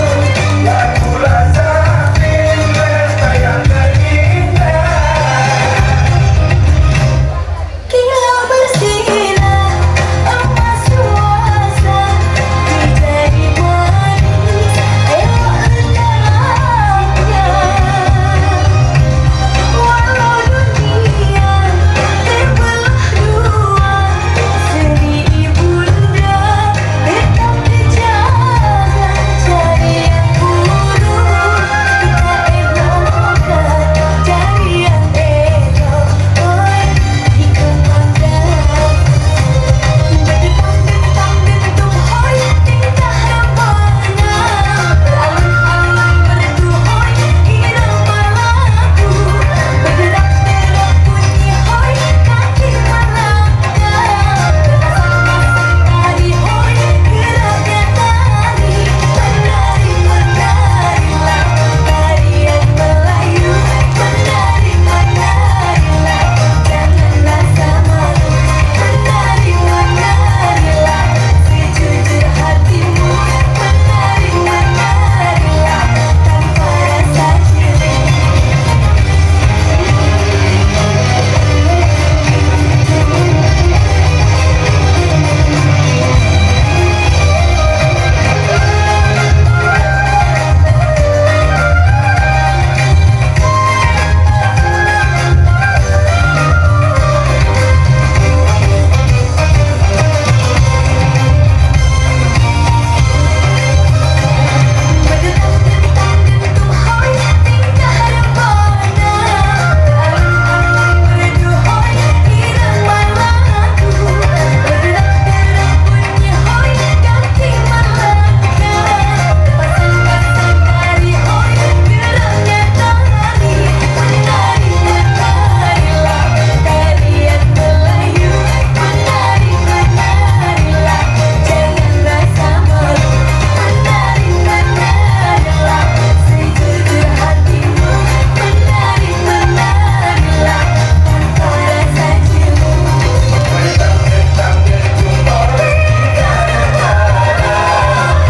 lagu rasa pesta yang terindah. Kilau bersinar emas suasa, menjadi manis elok rendahnya. Walau dunia terbelah dua, seni ibunda tetap dijaga. Cari yang buruk kita elokkan, cari yang elok dikembangkan. Bentang-bentang bentuk hoi tingkah rempahnya, alun-alun merdu hoi irama lagu, bergerak-gerak bunyi hoi kaki melangkah, pasang-pasang tari hoi geraknya tari, menari-menarilah tarian Melayu, menari-menarilah janganlah samaru, menari-menarilah sejujur hatimu, menari-menarilah tanpa rasa ciri. Bentang-bentang bentuk hoi tingkah rempahnya, alun-alun merdu hoi irama lagu, bergerak-gerak bunyi hoi kaki melangkah, pasang-pasang tari hoi geraknya tari, menari-menarilah tarian Melayu, menari-menarilah janganlah samaru, menari-menarilah sejujur hatimu, menari-menarilah tanpa rasa cemburu. Bentang-bentang bentuk hoi tingkah gerak-gerak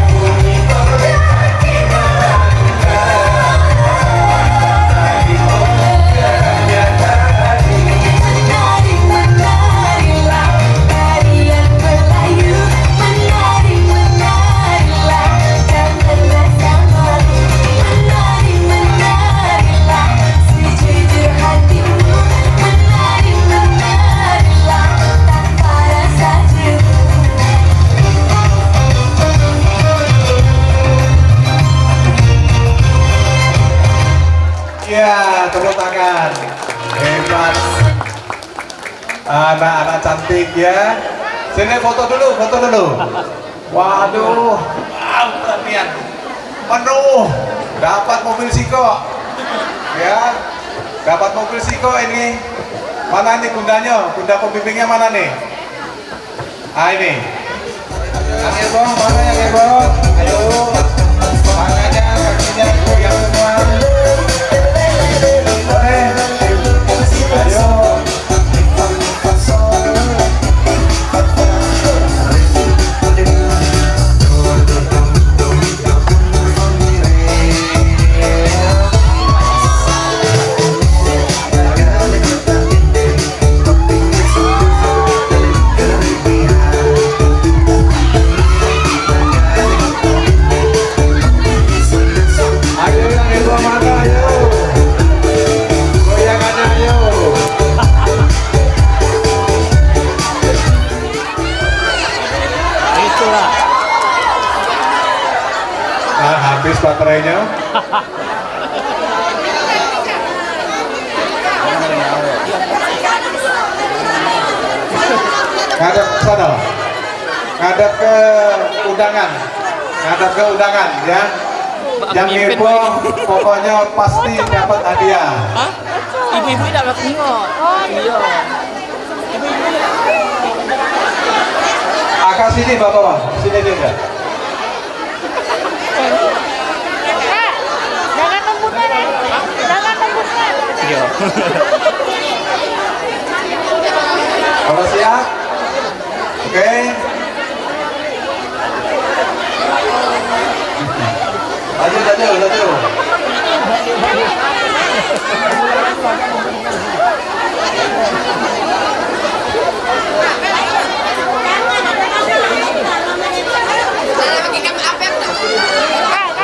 bunyi hoi kaki menari-menarilah tarian Melayu, menari-menarilah janganlah samaru, menari-menarilah sejujur hatimu, menari-menarilah tanpa rasa cemburu.
Ya, tepuk tangan. Hebat. Anak-anak cantik ya. Sini foto dulu, foto dulu. Waduh. Wow, perhatian penuh. Dapat mobil Siko. Ya, dapat mobil Siko ini. Mana nih kundanya? Kunda pembimbingnya mana nih? Ah ini. Yang heboh, mana yang heboh? Ayo, tangannya, kakinya goyang semua. Boleh. Ayo. Nah, habis baterainya. Ngadep ke sana. Ngadep ke undangan. Ngadep ke undangan ya. Yang heboh pokoknya pasti dapat hadiah.
Hah? Ibu-ibu dapat ngot. Oh iya.
Akak sini bapak, sini juga.
Jangan lembutkan ya. Jangan lembutkan. Iya.
Kalau siap? Oke. Lanjut.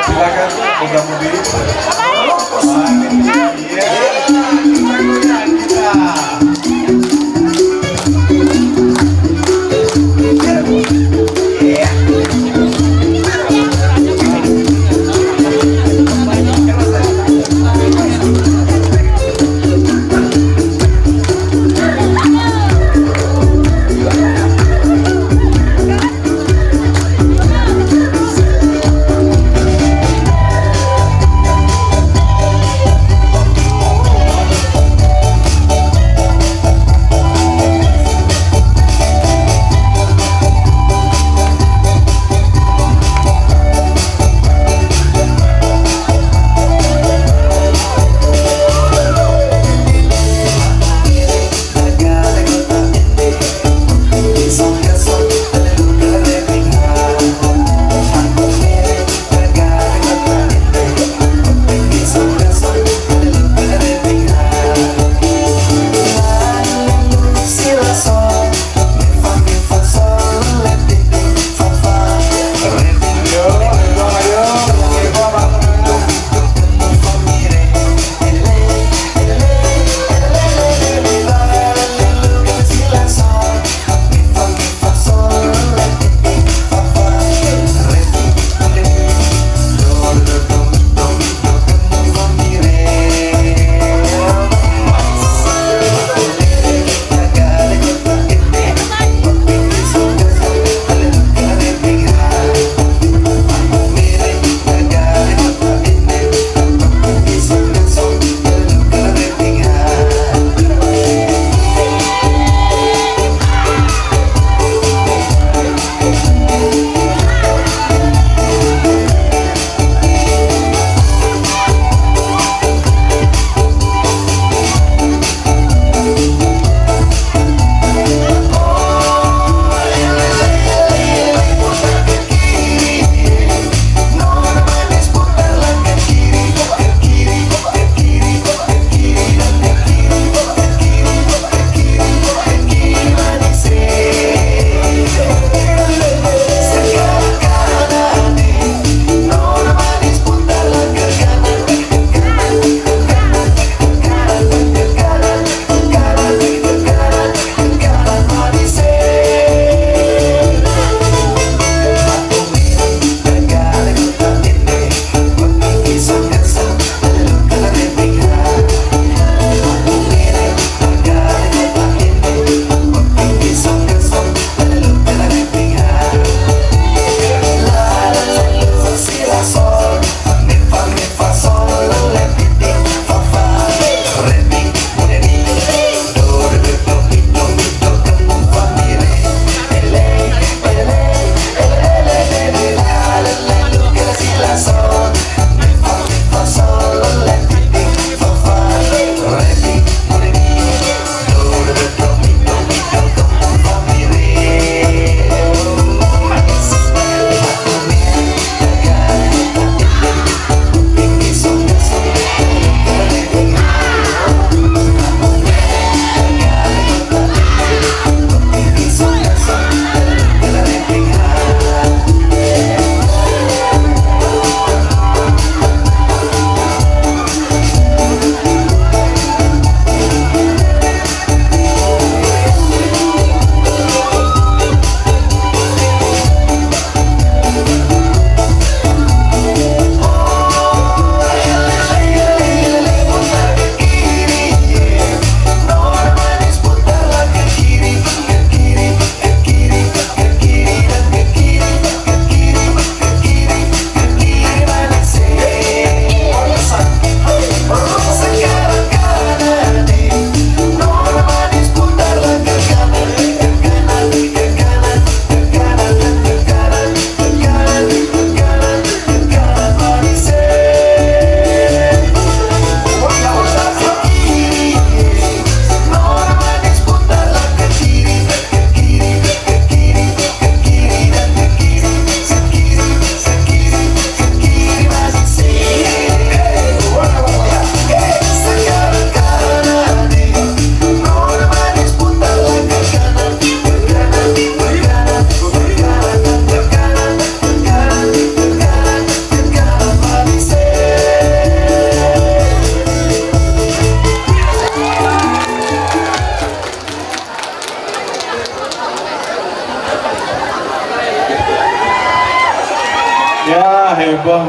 Silakan mudah-mudi. Iya.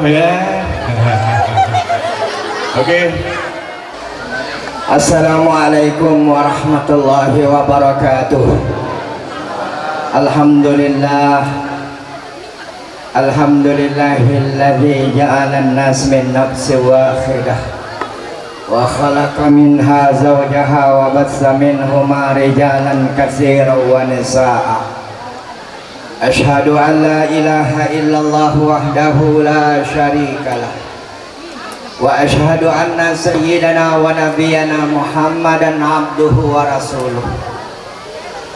ya. Oke.
Assalamualaikum warahmatullahi wabarakatuh. Alhamdulillahilladzi ja'ala an-nas min nafsin wahidah wa khalaqa minha zawjaha wa batsa minhuma rijalan katsiran wa nisaa'a. Asyhadu an la ilaha illallah wahdahu la syarika lah wa asyhadu anna sayyidana wa nabiyyana Muhammadan abduhu wa rasuluh.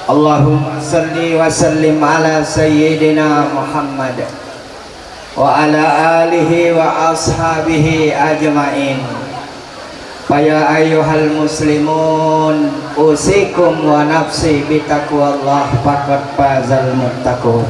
Allahumma salli wa sallim ala sayyidina Muhammad wa ala alihi wa ashabihi ajma'in. Faya ayyuhal muslimun usikum wa nafsi bitaqwallah faqad fazal muttaqun.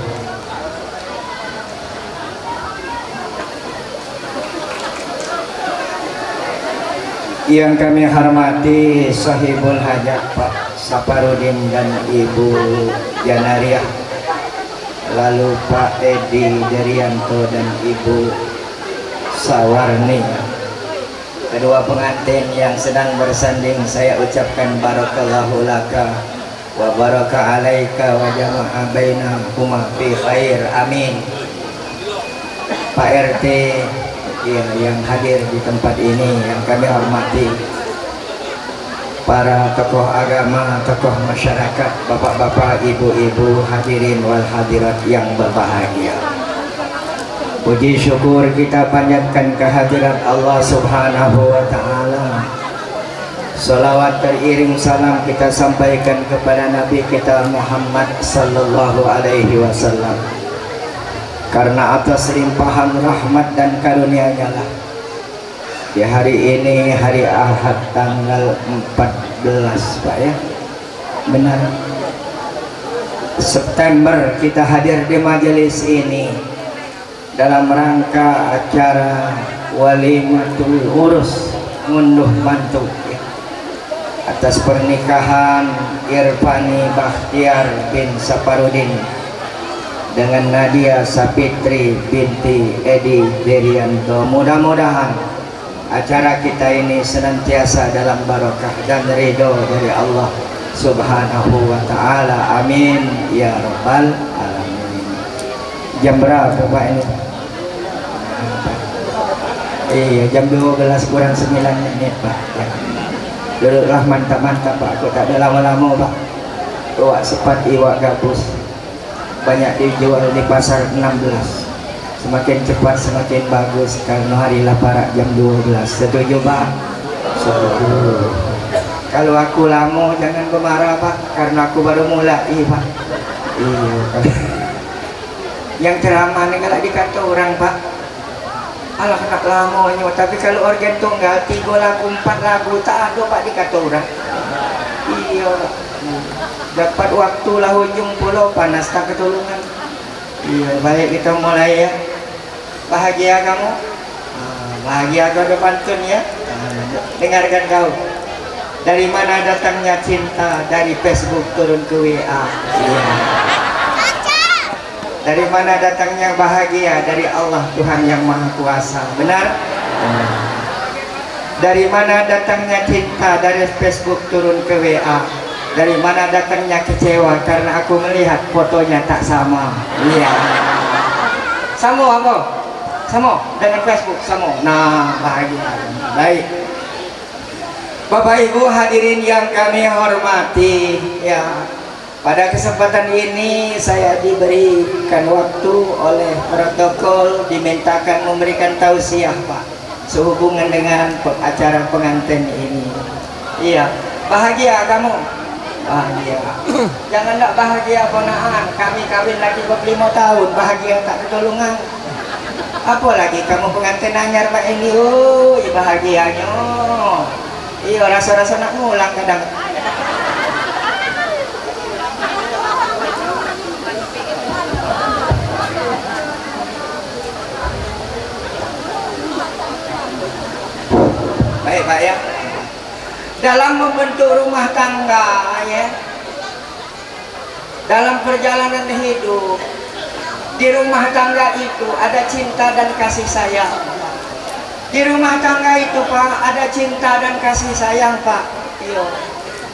Yang kami hormati sahibul hajat Pak Saparudin dan Ibu Janariah, lalu Pak Edi Daryanto dan Ibu Sawarni, kedua pengantin yang sedang bersanding, saya ucapkan barakallahu laka wa baraka alaika wa jama'a bainahuma fi khair, amin. Pak RT ya, yang hadir di tempat ini, yang kami hormati, para tokoh agama, tokoh masyarakat, bapak-bapak, ibu-ibu, hadirin wal hadirat yang berbahagia. Puji syukur kita panjatkan kehadirat Allah Subhanahu wa ta'ala. Salawat teriring salam kita sampaikan kepada Nabi kita Muhammad sallallahu alaihi wasallam. Karena atas limpahan rahmat dan karunia-Nya lah di hari ini, hari Ahad tanggal 14 Pak ya, benar, September, kita hadir di majelis ini dalam rangka acara walimatul urus, ngunduh mantu ya, atas pernikahan Irfani Bakhtiar bin Saparudin dengan Nadia Sapitri binti Edi Daryanto. Mudah-mudahan acara kita ini senantiasa dalam barokah dan ridho dari Allah Subhanahu wa ta'ala, amin ya rabbal alamin. Jam berapa Pak ini? Iya, jam 12 kurang 9 menit Pak ya. Duduklah mantap-mantap Pak, aku tak ada lama-lama Pak. Iwak sepat, iwak gabus banyak dijual di pasar 16. Semakin cepat semakin bagus, karena hari laparak jam 12. Setuju Pak? Setuju. Kalau aku lama jangan bermarah Pak, karena aku baru mulai Pak. Iya. Yang ceramah ini kalau dikata orang Pak, alah nak lamanya, tapi kalau organ tunggal 3 lagu 4 lagu tak ada Pak dikata orang. Iya. Dapat waktu lah ujung pulau panas tak ketulungan. Iya, baik kita mulai ya. Bahagia kamu? Bahagia kau ada pantun ya. Dengarkan kau. Dari mana datangnya cinta? Dari Facebook turun ke WA. Iya. Dari mana datangnya bahagia? Dari Allah Tuhan yang Maha Kuasa. Benar? Dari mana datangnya cinta? Dari Facebook turun ke WA. Dari mana datangnya kecewa? Karena aku melihat fotonya tak sama. Iya. Sama apa? Sama dengan Facebook, sama. Nah, bahagia. Baik. Bapak Ibu hadirin yang kami hormati, ya. Pada kesempatan ini saya diberikan waktu oleh protokol, dimintakan memberikan tausiah Pak, sehubungan dengan acara pengantin ini. Iya. Bahagia kamu? Bahagia. Jangan tak bahagia ponaan. Kami kawin lagi 25 tahun, bahagia tak ketulungan. Apa lagi kamu pengantin anyar Pak ini? Oh, bahagianya. Iya, rasa-rasa nak ngulang kadang. Baik Pak ya. Dalam membentuk rumah tangga ya, dalam perjalanan hidup Di rumah tangga itu ada cinta dan kasih sayang. Di rumah tangga itu Pak ada cinta dan kasih sayang Pak. Iya.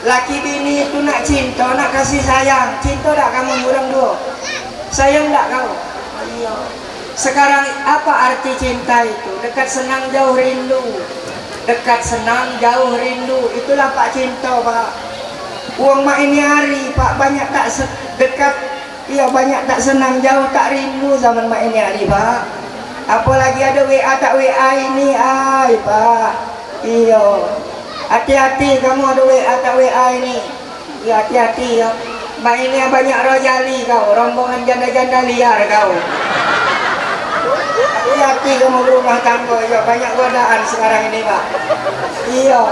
Laki bini itu nak cinta, nak kasih sayang. Cinta tak kamu kurang dua? Sayang tak kau? Iya. Sekarang apa arti cinta itu? Dekat senang jauh rindu. Dekat senang jauh rindu. Itulah Pak cinta Pak. Uang mak ini hari Pak banyak tak dekat. Iya banyak tak senang jauh tak rindu zaman mak ini hari Pak. Apalagi ada WA tak WA ini ay Pak. Iya. Hati-hati kamu ada WA tak WA ini. Ya hati-hati ya. Mak ini banyak rojali kau, rombongan janda-janda liar kau. Hati-hati kamu berumah tangga ya, banyak godaan sekarang ini Pak. Iya.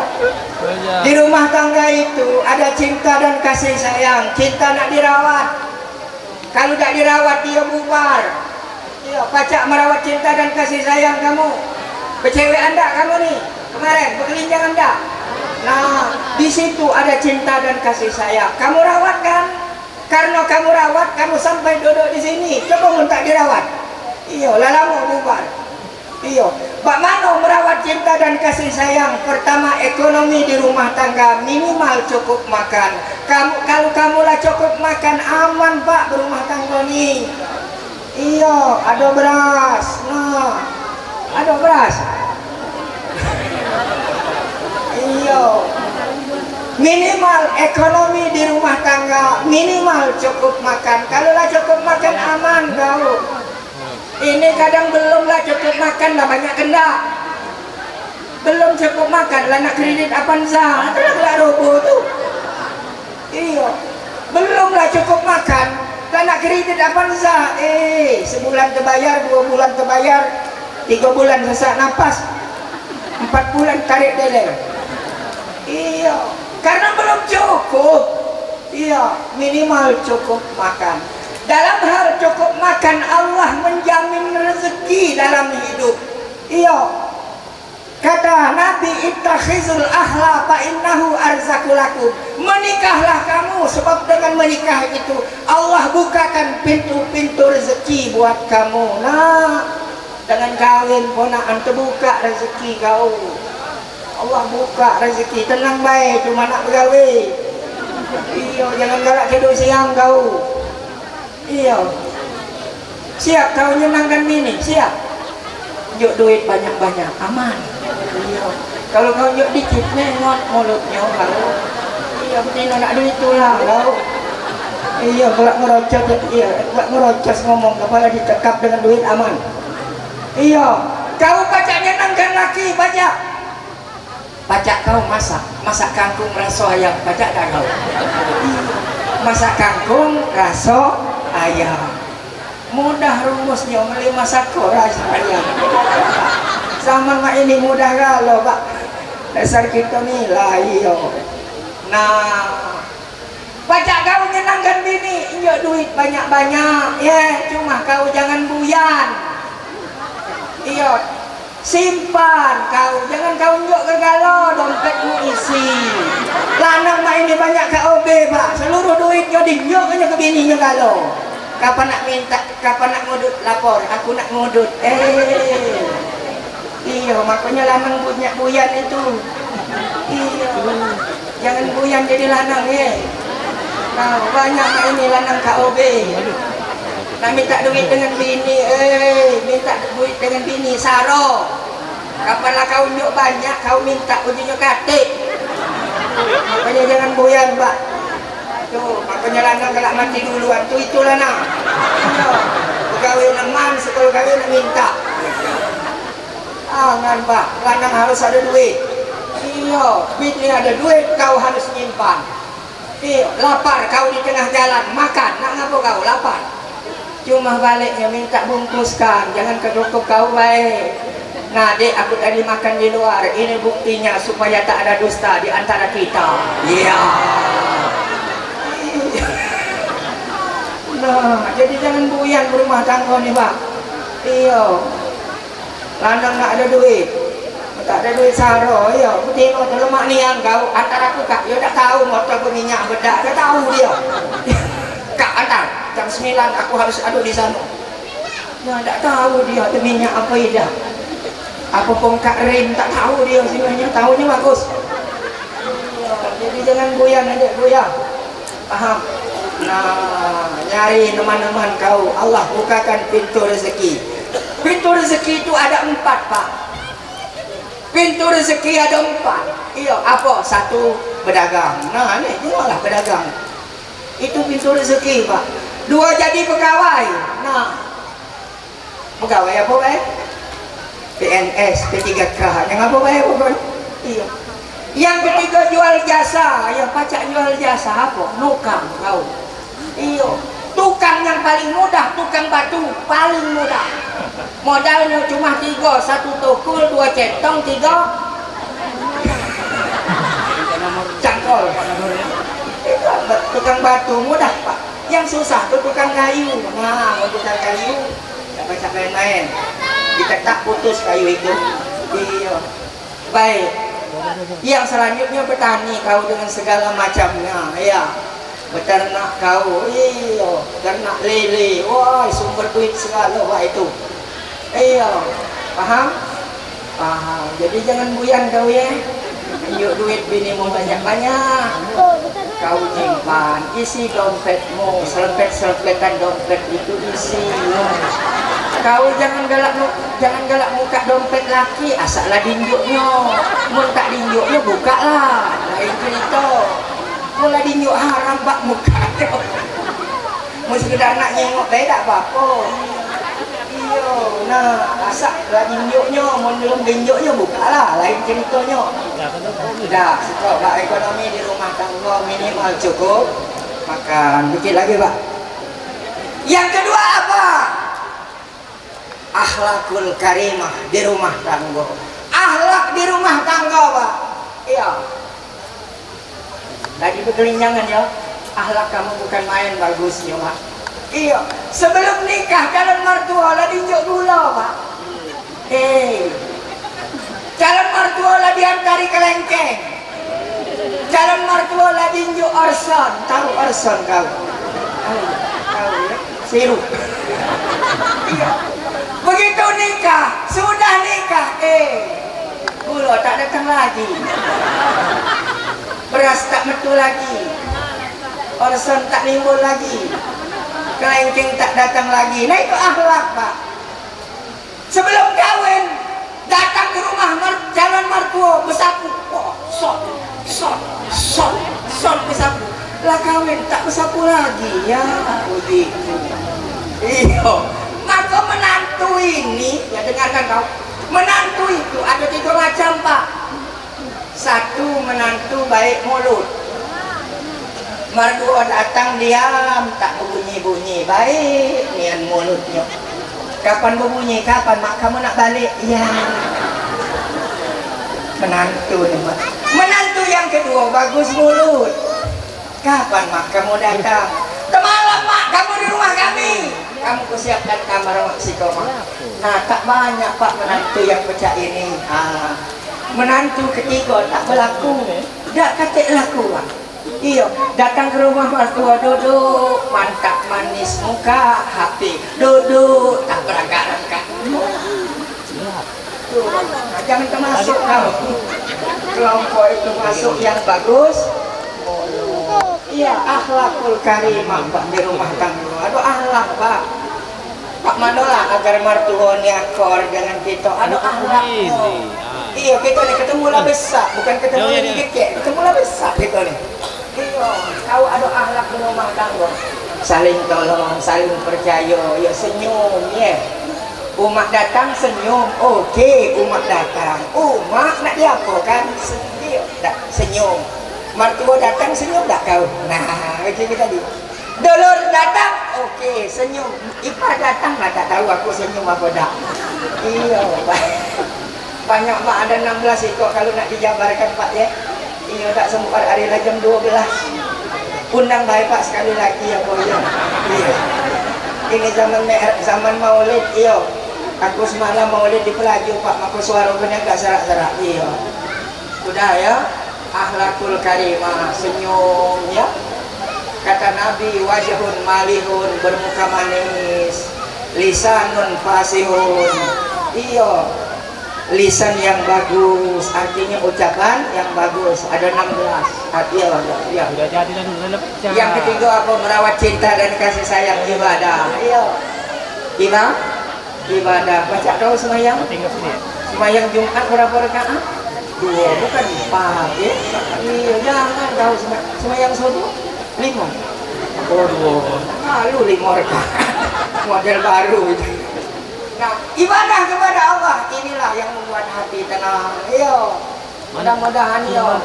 Di rumah tangga itu ada cinta dan kasih sayang. Cinta nak dirawat. Kalau tak dirawat dia bubar. Iya, pacak merawat cinta dan kasih sayang kamu. Bercewek anda kamu nih kemarin, berkelinjang anda. Nah, di situ ada cinta dan kasih sayang. Kamu rawat kan? Karena kamu rawat, kamu sampai duduk di sini. Coba pun tak dirawat. Iya, lama bubar. Iya, bagaimana merawat cinta dan kasih sayang? Pertama, ekonomi di rumah tangga minimal cukup makan. Kalau kamulah cukup makan, aman Pak berumah tangga nih. Iya, ada beras. Nah, ada beras. Iya. Minimal ekonomi di rumah tangga minimal cukup makan. Kalaulah cukup makan aman kau. Ini kadang belumlah cukup makan dah banyak kendak. Belum cukup makan lah nak kredit Avanza. Itulah roboh tu. Iya. Belumlah cukup makan lah nak kredit Avanza. Sebulan terbayar, 2 bulan terbayar, 3 bulan sesak nafas, 4 bulan tarik deleng. Iya. Karena belum cukup. Iya, minimal cukup makan. Dalam hal cukup makan Allah menjamin rezeki dalam hidup. Iya. Kata Nabi ittakhizul ahla fa innahu arzakulakum. Menikahlah kamu sebab dengan menikah itu Allah bukakan pintu-pintu rezeki buat kamu. Nah, dengan kawin ponakan terbuka rezeki kau. Allah buka rezeki, tenang baik cuma nak bergawe. Iya, jangan galak kedua siang kau. Iya. Siap kau nyenangkan bini, siap. Yuk duit banyak-banyak, aman. Iya. Kalau kau yuk dikit nengok mulutnya kau. Iya, betina nak duit itulah kau. Iya, kalau ngerocos, iya, kalau ngerocos ngomong kepala ditekap dengan duit aman. Iya. Kau baca nyenangkan laki, baca. Baca kau masak kangkung raso ayam, baca tak kau? Masak kangkung raso ayam. Mudah rumusnya, beli masak raso ayam. Sama mak ini mudah kalau Pak. Dasar kita nih lah iyo. Nah, baca kau nyenangkan bini, injak duit banyak-banyak, ya. Cuma kau jangan buyan. Iyo. Simpan kau, jangan kau unjuk ke galau, dompetmu isi. Lanang mak ini banyak KOB Pak, seluruh duitnya diunjuk aja ke bininya galau. Kapan nak minta, kapan nak ngudut lapor, aku nak ngudut. Iya, makanya lanang punya buyan itu. Iya, jangan buyan jadi lanang ya. Nah, banyak mak ini lanang KOB. Nak minta duit dengan bini, minta duit dengan bini, saro. Kapanlah kau unjuk banyak, kau minta ujungnya katik. Makanya jangan boyan Pak. Tuh, makanya lanang galak mati duluan, tuh itu lanang. Pegawai neman, sekolah kawin nak minta. Jangan Pak, lanang harus ada duit. Iya, bini ada duit, kau harus nyimpan. Iya, lapar kau di tengah jalan, makan, nak ngapa kau lapar? Cuma baliknya minta bungkuskan, jangan kedukup kau baik. Nah dek, aku tadi makan di luar, ini buktinya supaya tak ada dusta di antara kita. Iya. Nah, jadi jangan buyan berumah tangga nih Pak. Iya. Lanang nak ada duit, tak ada duit saro, iya. Tengok tu lemak ni yang kau, antara aku kak, dia tak tahu motor berminyak bedak, dia tahu dia. Kak antar. Jam 9 aku harus ada di sana. Nah, tak tahu dia ada minyak apa ida. Apa pongkat rem tak tahu dia sebenarnya, tahunya bagus. Jadi jangan goyang aja, goyang. Paham? Nah, nyari teman-teman kau, Allah bukakan pintu rezeki. Pintu rezeki itu ada 4, Pak. Pintu rezeki ada 4. Iya, apa? 1 berdagang. Nah, ini jualah berdagang. Itu pintu rezeki, Pak. 2 jadi pegawai. Nah, pegawai apa, Pak? PNS, P3K. Yang apa, Pak? Pokoknya. Iya. Yang ketiga jual jasa. Ya, pacak jual jasa apa? Nukang kau. Iya. Tukang yang paling mudah, tukang batu paling mudah. Modalnya cuma 3, 1 tukul, 2 centong, 3 cangkol. Tukang batu mudah, Pak. Yang susah itu tukang kayu. Nah, tukang kayu tidak bisa main-main. Diketak putus kayu itu. Iya. Baik. Yang selanjutnya petani kau dengan segala macamnya. Ya. Beternak kau, iya, ternak lele, wah sumber duit segala, wah itu, iya, paham? Paham. Jadi jangan buyan kau ya, yuk duit binimu banyak-banyak, kau simpan, isi dompetmu, selempet-selempetan dompet itu isi. Kau jangan galak muka dompet laki, asaklah dinjuknya, mau tak dinjuknya buka lah, lain cerita. Mulai dinjuk haram bak muka mau sekedar nak nyengok tak apa-apa. Iya, nah asak lah dinjuknya, mau belum dinjuknya buka lah, lain ceritanya. Dah, setelah Pak ekonomi di rumah tangga minimal cukup makan, dikit lagi Pak. Yang kedua apa? Akhlakul karimah di rumah tangga. Akhlak di rumah tangga Pak. Iya. Lagi berkelinjangan ya, akhlak kamu bukan main bagusnya Pak. Iya, sebelum nikah calon mertua lah dinjuk dulu Pak. Calon mertua lah diantari kelengkeng. Calon mertua lah dinjuk orson. Tahu orson kau? Tahu ya? Sirup. Iya. Begitu nikah, sudah nikah, gula tak datang lagi. Beras tak metu lagi, orson tak nimbul lagi, kelengkeng tak datang lagi. Nah itu akhlak Pak. Sebelum kawin datang ke rumah calon mertua besapu, oh, son besapu. Lah kawin tak besapu lagi ya, begitu. Iyo, maka menantu ini, ya dengarkan kau, menantu itu ada 3 macam Pak. 1 menantu baik mulut, mertua datang diam tak bunyi-bunyi, baik nian mulutnya. Kapan berbunyi? Kapan mak kamu nak balik? Ya. Menantu nih Mak. Menantu yang kedua bagus mulut. Kapan mak kamu datang? Temalam mak kamu di rumah kami. Kamu kusiapkan kamar mak si kau mak. Nah tak banyak Pak menantu yang pecah ini. Menantu ketiga tak berlaku, tak katik laku Pak. Iya, datang ke rumah mertua duduk, mantap manis muka, HP duduk, tak berangkat-angkat. Jangan termasuk kau. Kelompok itu masuk yang bagus. Iya, akhlakul karimah Pak di rumah tangga. Aduh akhlak Pak. Pak Manola agar mertua ni akor dengan kita. Aduh akhlak. Iya, kita ni ketemu lah besar, bukan ketemu lagi kecil, ketemu lah besar kita ni. Iya, tahu ada akhlak di rumah tangga. Saling tolong, saling percaya, ya senyum, ya. Umat datang senyum, okey, umat datang. Umat nak dia apa kan? Senyum. Mertua datang senyum tak kau? Nah, macam kita tadi. Dulur datang, okey, senyum. Ipar datang lah tak tahu aku senyum apa dah. Iya, banyak mak ada 16 ekor kalau nak dijabarkan Pak ya. Iya tak sempat hari lah jam 12. Undang baik Pak sekali lagi ya boy. Iya. Ini zaman Maulid iya. Aku semalam Maulid di Pelaju Pak, maka suara punya agak serak-serak iya. Udah ya. Akhlakul karimah, senyum ya. Kata Nabi wajahun malihun, bermuka manis. lisanun fasihun. Iya, lisan yang bagus artinya ucapan yang bagus. Ada 16. Iya.
Sudah jadi dan sudah lepas.
Yang ketiga apa? Merawat cinta dan kasih sayang, ibadah. Iya. Ibadah. Baca tahu semayang?
Tinggal sini.
Semayang Jumat berapa rakaat? 2, bukan 4 ya. Iya, jangan tahu semayang subuh 5. Oh, 2. Lalu 5 rakaat. Model baru itu. Nah, ibadah kepada Allah inilah yang membuat hati tenang. Iya. Mudah-mudahan ya.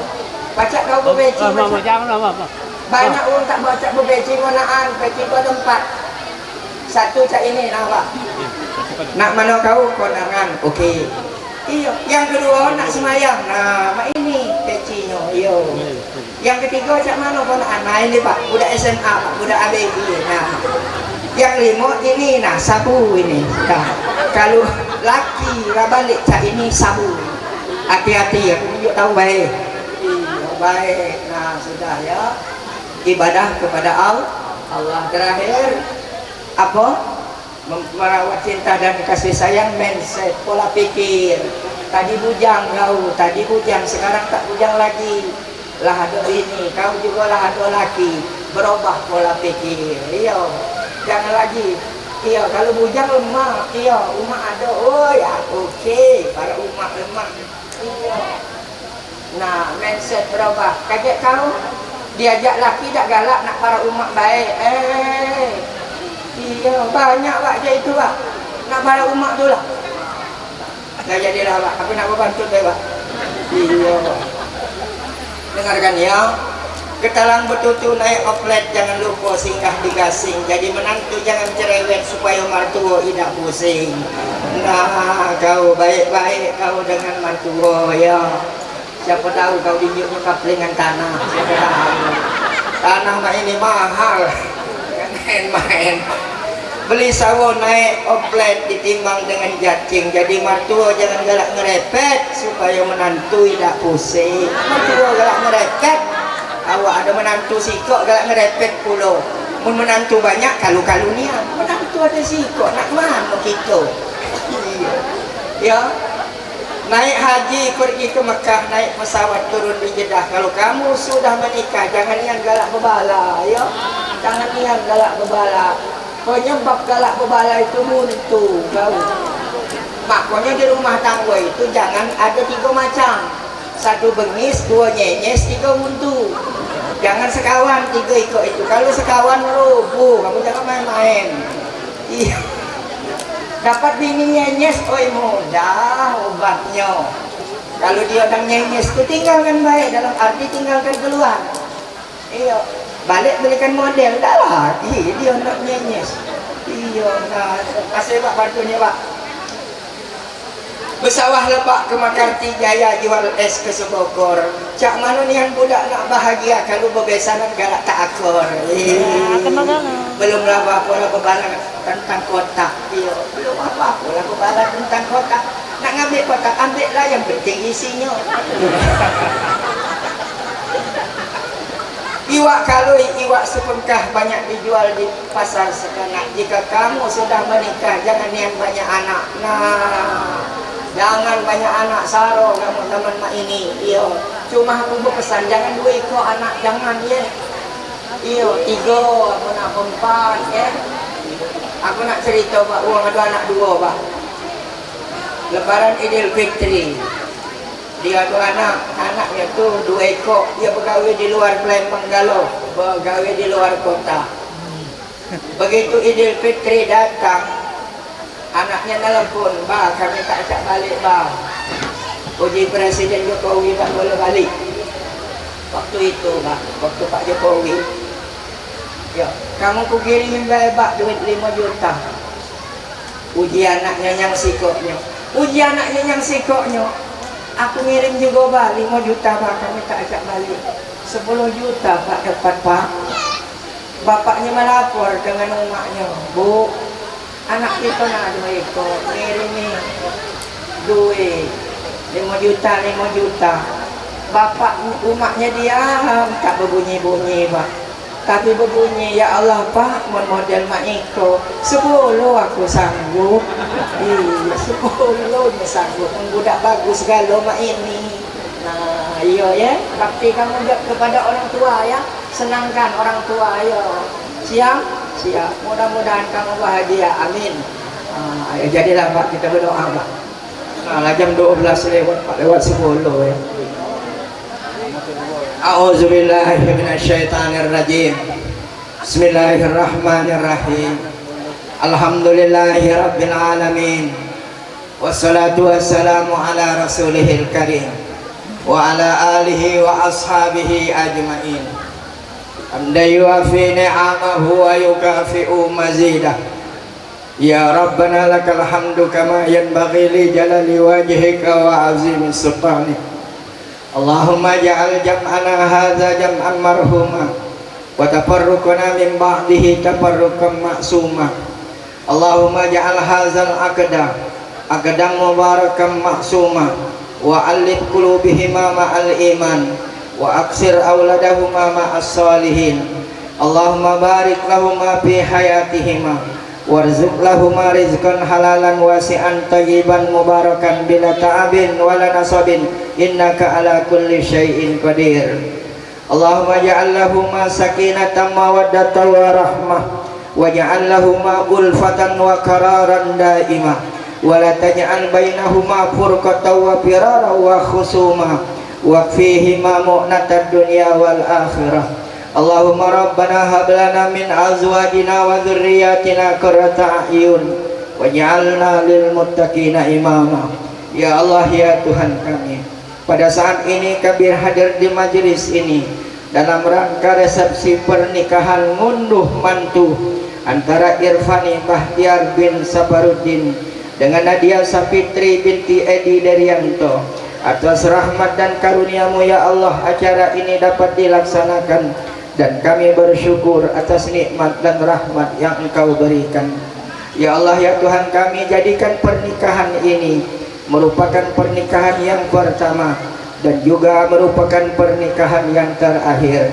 Baca kau berbeci.
Jangan apa.
Banyak orang tak baca berbeci manaan, beci kau ada 4. Satu cak ini nak apa? Nak mana kau konangan? Okey. Iya. Yang kedua nak semayang. Nah, mak ini becinya. Iya. Yang ketiga cak mana konangan? Nah, ini Pak, budak SMA, Pak, budak ABG. Nah. Yang 5 ini nah sabu ini. Nah, kalau laki balik cak ini sabu. Hati-hati ya, tunjuk tahu baik. Iya, baik. Nah, sudah ya. Ibadah kepada Allah. Terakhir apa? Merawat cinta dan kasih sayang, mindset, pola pikir. Tadi bujang kau, tadi bujang, sekarang tak bujang lagi. Lah ada ini, kau juga lah ada laki. Berubah pola pikir. Iya. Jangan lagi. Iya, kalau bujang lemah. Iya, umat ada. Oh ya, okey. Para umat lemah. Iya. Nah, mindset berubah. Kaget kau diajak laki tak galak nak para umat baik. Iya, banyak Pak je itu Pak. Nak para umat tu lah. Dah jadilah Pak. Aku nak berbantu Pak. Iya. Dengarkan ya. Ketalang betutu naik oplet, jangan lupa singgah di gasing. Jadi menantu jangan cerewet supaya martua tidak pusing. Nah, kau baik-baik kau dengan martua ya. Siapa tahu kau dinyuknya kaplingan tanah. Siapa tahu. Tanah mah ini mahal. Main-main. Beli sawo naik oplet ditimbang dengan jacing. Jadi martua jangan galak ngerepet supaya menantu tidak pusing. Martua galak ngerepet. Awak ada menantu sikok galak ngerepet pulau. Mun menantu banyak kalu-kalu ni menantu ada sikok nak mana kita. Iya. Ya. Naik haji pergi ke Mekah, naik pesawat turun di Jeddah. Kalau kamu sudah menikah jangan yang galak bebala ya. Jangan yang galak bebala. Penyebab galak bebala itu muntu kau. Makanya di rumah tangga itu jangan ada 3 macam. 1 bengis, 2 nyenyes, 3 muntu. Jangan sekawan 3 ikut itu. Kalau sekawan roboh, kamu jangan main-main. Iya. Dapat bini nyenyes, oi mudah obatnya. Kalau dia orang nyenyes itu tinggalkan baik, dalam arti tinggalkan keluar. Iya. Balik belikan model, dah lah. Dia nak nyenyes. Iya. Nah, kasih Pak bantunya Pak. Bersawah lepak ke Makarti Jaya jual es ke Sebogor. Cak mana ni yang budak nak bahagia kalau berbesanan galak tak akor. Belum apa-apa lah bebalan tentang kotak. Iya, belum apa-apa lah bebalan tentang kotak. Nak ngambil kotak, ambil lah yang penting isinya. Iwak kalui, iwak sepengkah banyak dijual di pasar sekanak. Jika kamu sudah menikah, jangan yang banyak anak. Nah, jangan banyak anak saro kamu teman mak ini. Iya. Cuma aku berpesan jangan 2 ekor anak, jangan ya. Iya, 3 aku nak 4 ya. Aku nak cerita Pak, uang ada anak 2 Pak. Lebaran Idul Fitri. Dia ada anaknya tu 2 ekor. Dia bergawe di luar Palembang Galuh, bergawe di luar kota. Begitu Idul Fitri datang, anaknya nelpon, "Bah, kami tak ajak balik, bah. Uji Presiden Jokowi tak boleh balik." Waktu itu, bah, waktu Pak Jokowi. Ya, kamu ku kirimin bebak duit 5 juta. Uji anaknya yang sikoknya. Uji anaknya yang sikoknya. Aku ngirim juga, bah, 5 juta, bah, kami tak ajak balik. 10 juta, Pak, dapat, Pak. Bapaknya melapor dengan umaknya, "Bu, anak kita nak 2 ekor, ngirim ni duit 5 juta. Bapak umaknya diam, tak berbunyi-bunyi Pak. Tapi berbunyi, ya Allah Pak, model mak Iko 10 aku sanggup. Iya, 10 nya sanggup. Budak bagus galau mak ini. Nah, iya ya, bakti kamu kepada orang tua ya. Senangkan orang tua ya. Siap? Siap. Mudah-mudahan kamu bahagia. Amin. Ya jadilah Pak, kita berdoa Pak. Nah, jam 12 lewat Pak, lewat 10 ya. A'udzubillahi minasyaitonirrajim. Bismillahirrahmanirrahim. Alhamdulillahirabbil alamin. Wassalatu wassalamu ala rasulihil karim wa ala alihi wa ashabihi ajmain. Hamdan yuafi ni'amahu wa yukafi'u mazidah. Ya Rabbana lakal hamdu kama yanbaghi li jalali wajhika wa azimi sultanik. Allahumma ja'al jam'ana hadza jam'an marhuma wa tafarruqana min ba'dihi tafarruqan ma'suma. Allahumma ja'al hadzal aqdan mubarakan ma'suma wa alif qulubihima ma'al iman wa aksir auladahuma ma'as salihin. Allahumma barik lahuma fi hayatihima warzuq lahuma rizqan halalan wasi'an tayyiban mubarakan bila ta'abin wala nasabin innaka ala kulli syai'in qadir. Allahumma ja'al lahuma sakinatan mawaddatan wa rahmah waj'al lahuma ulfatan wa qararan daimah wa la taj'al bainahuma furqatan wa firara wa khusuma wa fihima mu'natad dunya wal akhirah. Allahumma rabbana hab lana min azwajina wa dhurriyyatina qurrata a'yun waj'alna lil muttaqina imama. Ya Allah, ya Tuhan kami, pada saat ini kami hadir di majelis ini dalam rangka resepsi pernikahan ngunduh mantu antara Irfani Bahtiar bin Sabaruddin dengan Nadia Sapitri binti Edi Daryanto. Atas rahmat dan karuniamu ya Allah, acara ini dapat dilaksanakan dan kami bersyukur atas nikmat dan rahmat yang Engkau berikan. Ya Allah, ya Tuhan kami, jadikan pernikahan ini merupakan pernikahan yang pertama dan juga merupakan pernikahan yang terakhir.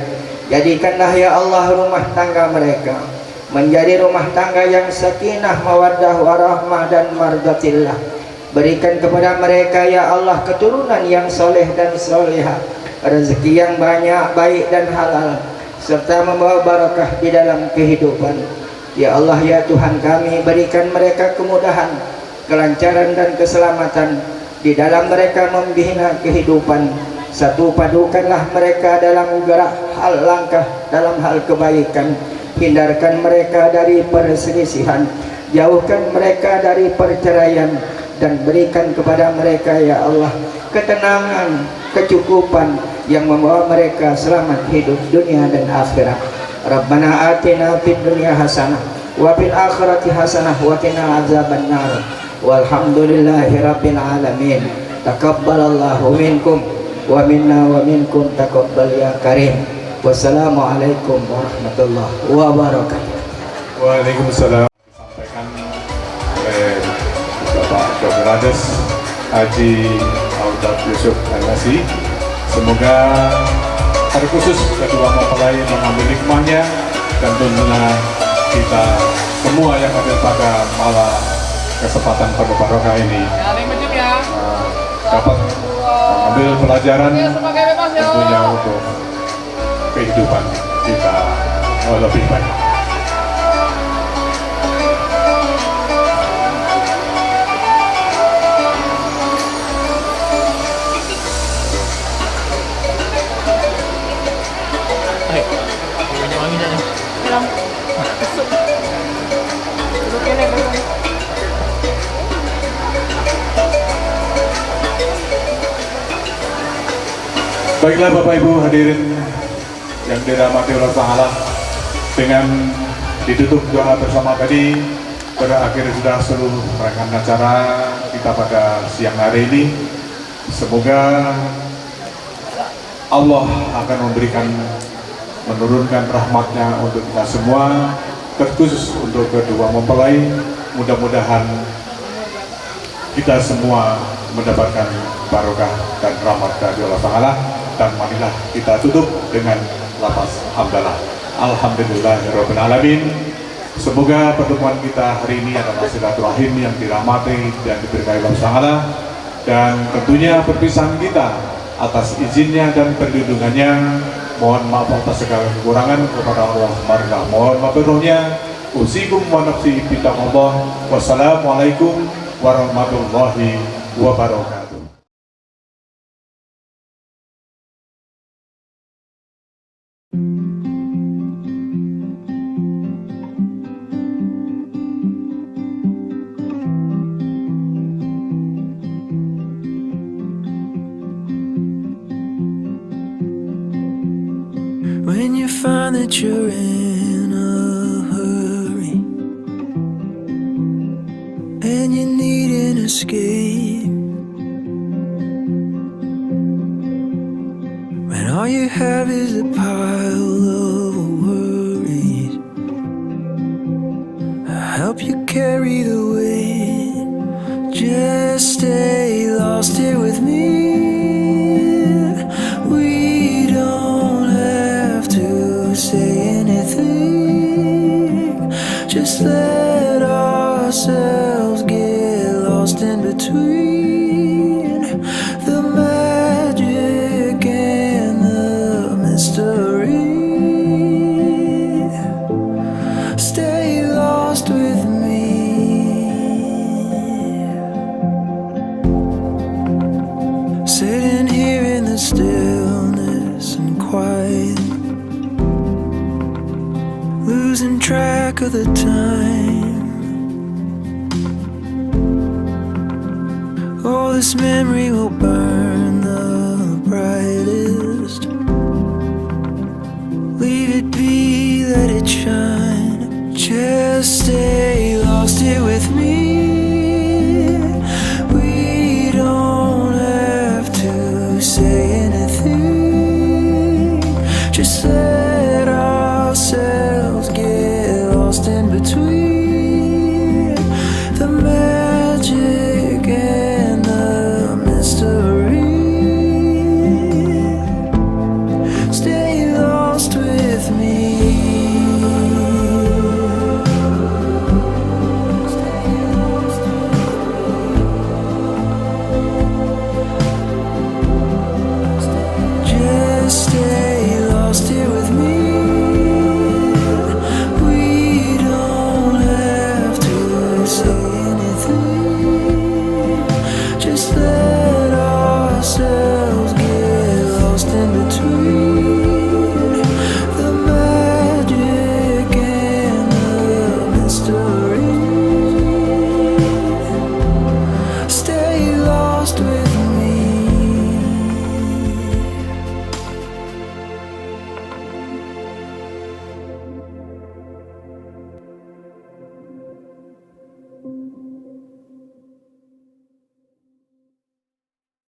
Jadikanlah ya Allah rumah tangga mereka menjadi rumah tangga yang sakinah, mawaddah, warahmah dan mardatillah. Berikan kepada mereka ya Allah keturunan yang soleh dan solehah, rezeki yang banyak, baik dan halal, serta membawa barakah di dalam kehidupan. Ya Allah, ya Tuhan kami, berikan mereka kemudahan, kelancaran dan keselamatan di dalam mereka membina kehidupan. Satu padukanlah mereka dalam gerak hal langkah dalam hal kebaikan. Hindarkan mereka dari perselisihan, jauhkan mereka dari perceraian, dan berikan kepada mereka ya Allah ketenangan, kecukupan yang membawa mereka selamat hidup dunia dan akhirat. Rabbana atina fid dunya hasanah wa fil akhirati hasanah wa qina azabannar. Walhamdulillahi rabbil alamin. Taqabbalallahu minkum wa minna wa minkum taqabbal ya karim. Wassalamualaikum warahmatullahi wabarakatuh.
Waalaikumsalam. Disampaikan oleh Bapak Dr. Rades Haji Audad Yusuf Al-Nasi. Semoga hari khusus kedua mempelai mengambil hikmahnya dan tentunya kita semua yang hadir pada malam kesempatan penuh barokah ini dapat mengambil pelajaran tentunya untuk kehidupan kita lebih baik. Baiklah Bapak Ibu hadirin yang dirahmati Allah Ta'ala, dengan ditutup doa bersama tadi berakhir sudah seluruh rangkaian acara kita pada siang hari ini. Semoga Allah akan menurunkan rahmatnya untuk kita semua, terkhusus untuk kedua mempelai. Mudah-mudahan kita semua mendapatkan barokah dan rahmat dari Allah Ta'ala. Dan marilah kita tutup dengan lafaz hamdalah. Alhamdulillahirabbil alamin. Semoga pertemuan kita hari ini adalah silaturahim yang dirahmati dan diberkahi Allah Ta'ala, dan tentunya perpisahan kita atas izinnya dan perlindungannya. Mohon maaf atas segala kekurangan kepada Allah. Marilah mohon maaf rohnya. Usikum wa nafsi bitaqwallah. Wassalamualaikum warahmatullahi wabarakatuh.
When you find that you're in a hurry and you need an escape, when all you have is a pile of worries, I'll help you carry the weight. Just stay lost here with me. We don't have to say anything, just let ourselves get lost in between the magic and the mystery. Stay lost with me. Sitting here in the stillness and quiet, losing track of the time. Oh, this memory will burn the brightest. Leave it be, let it shine. Just stay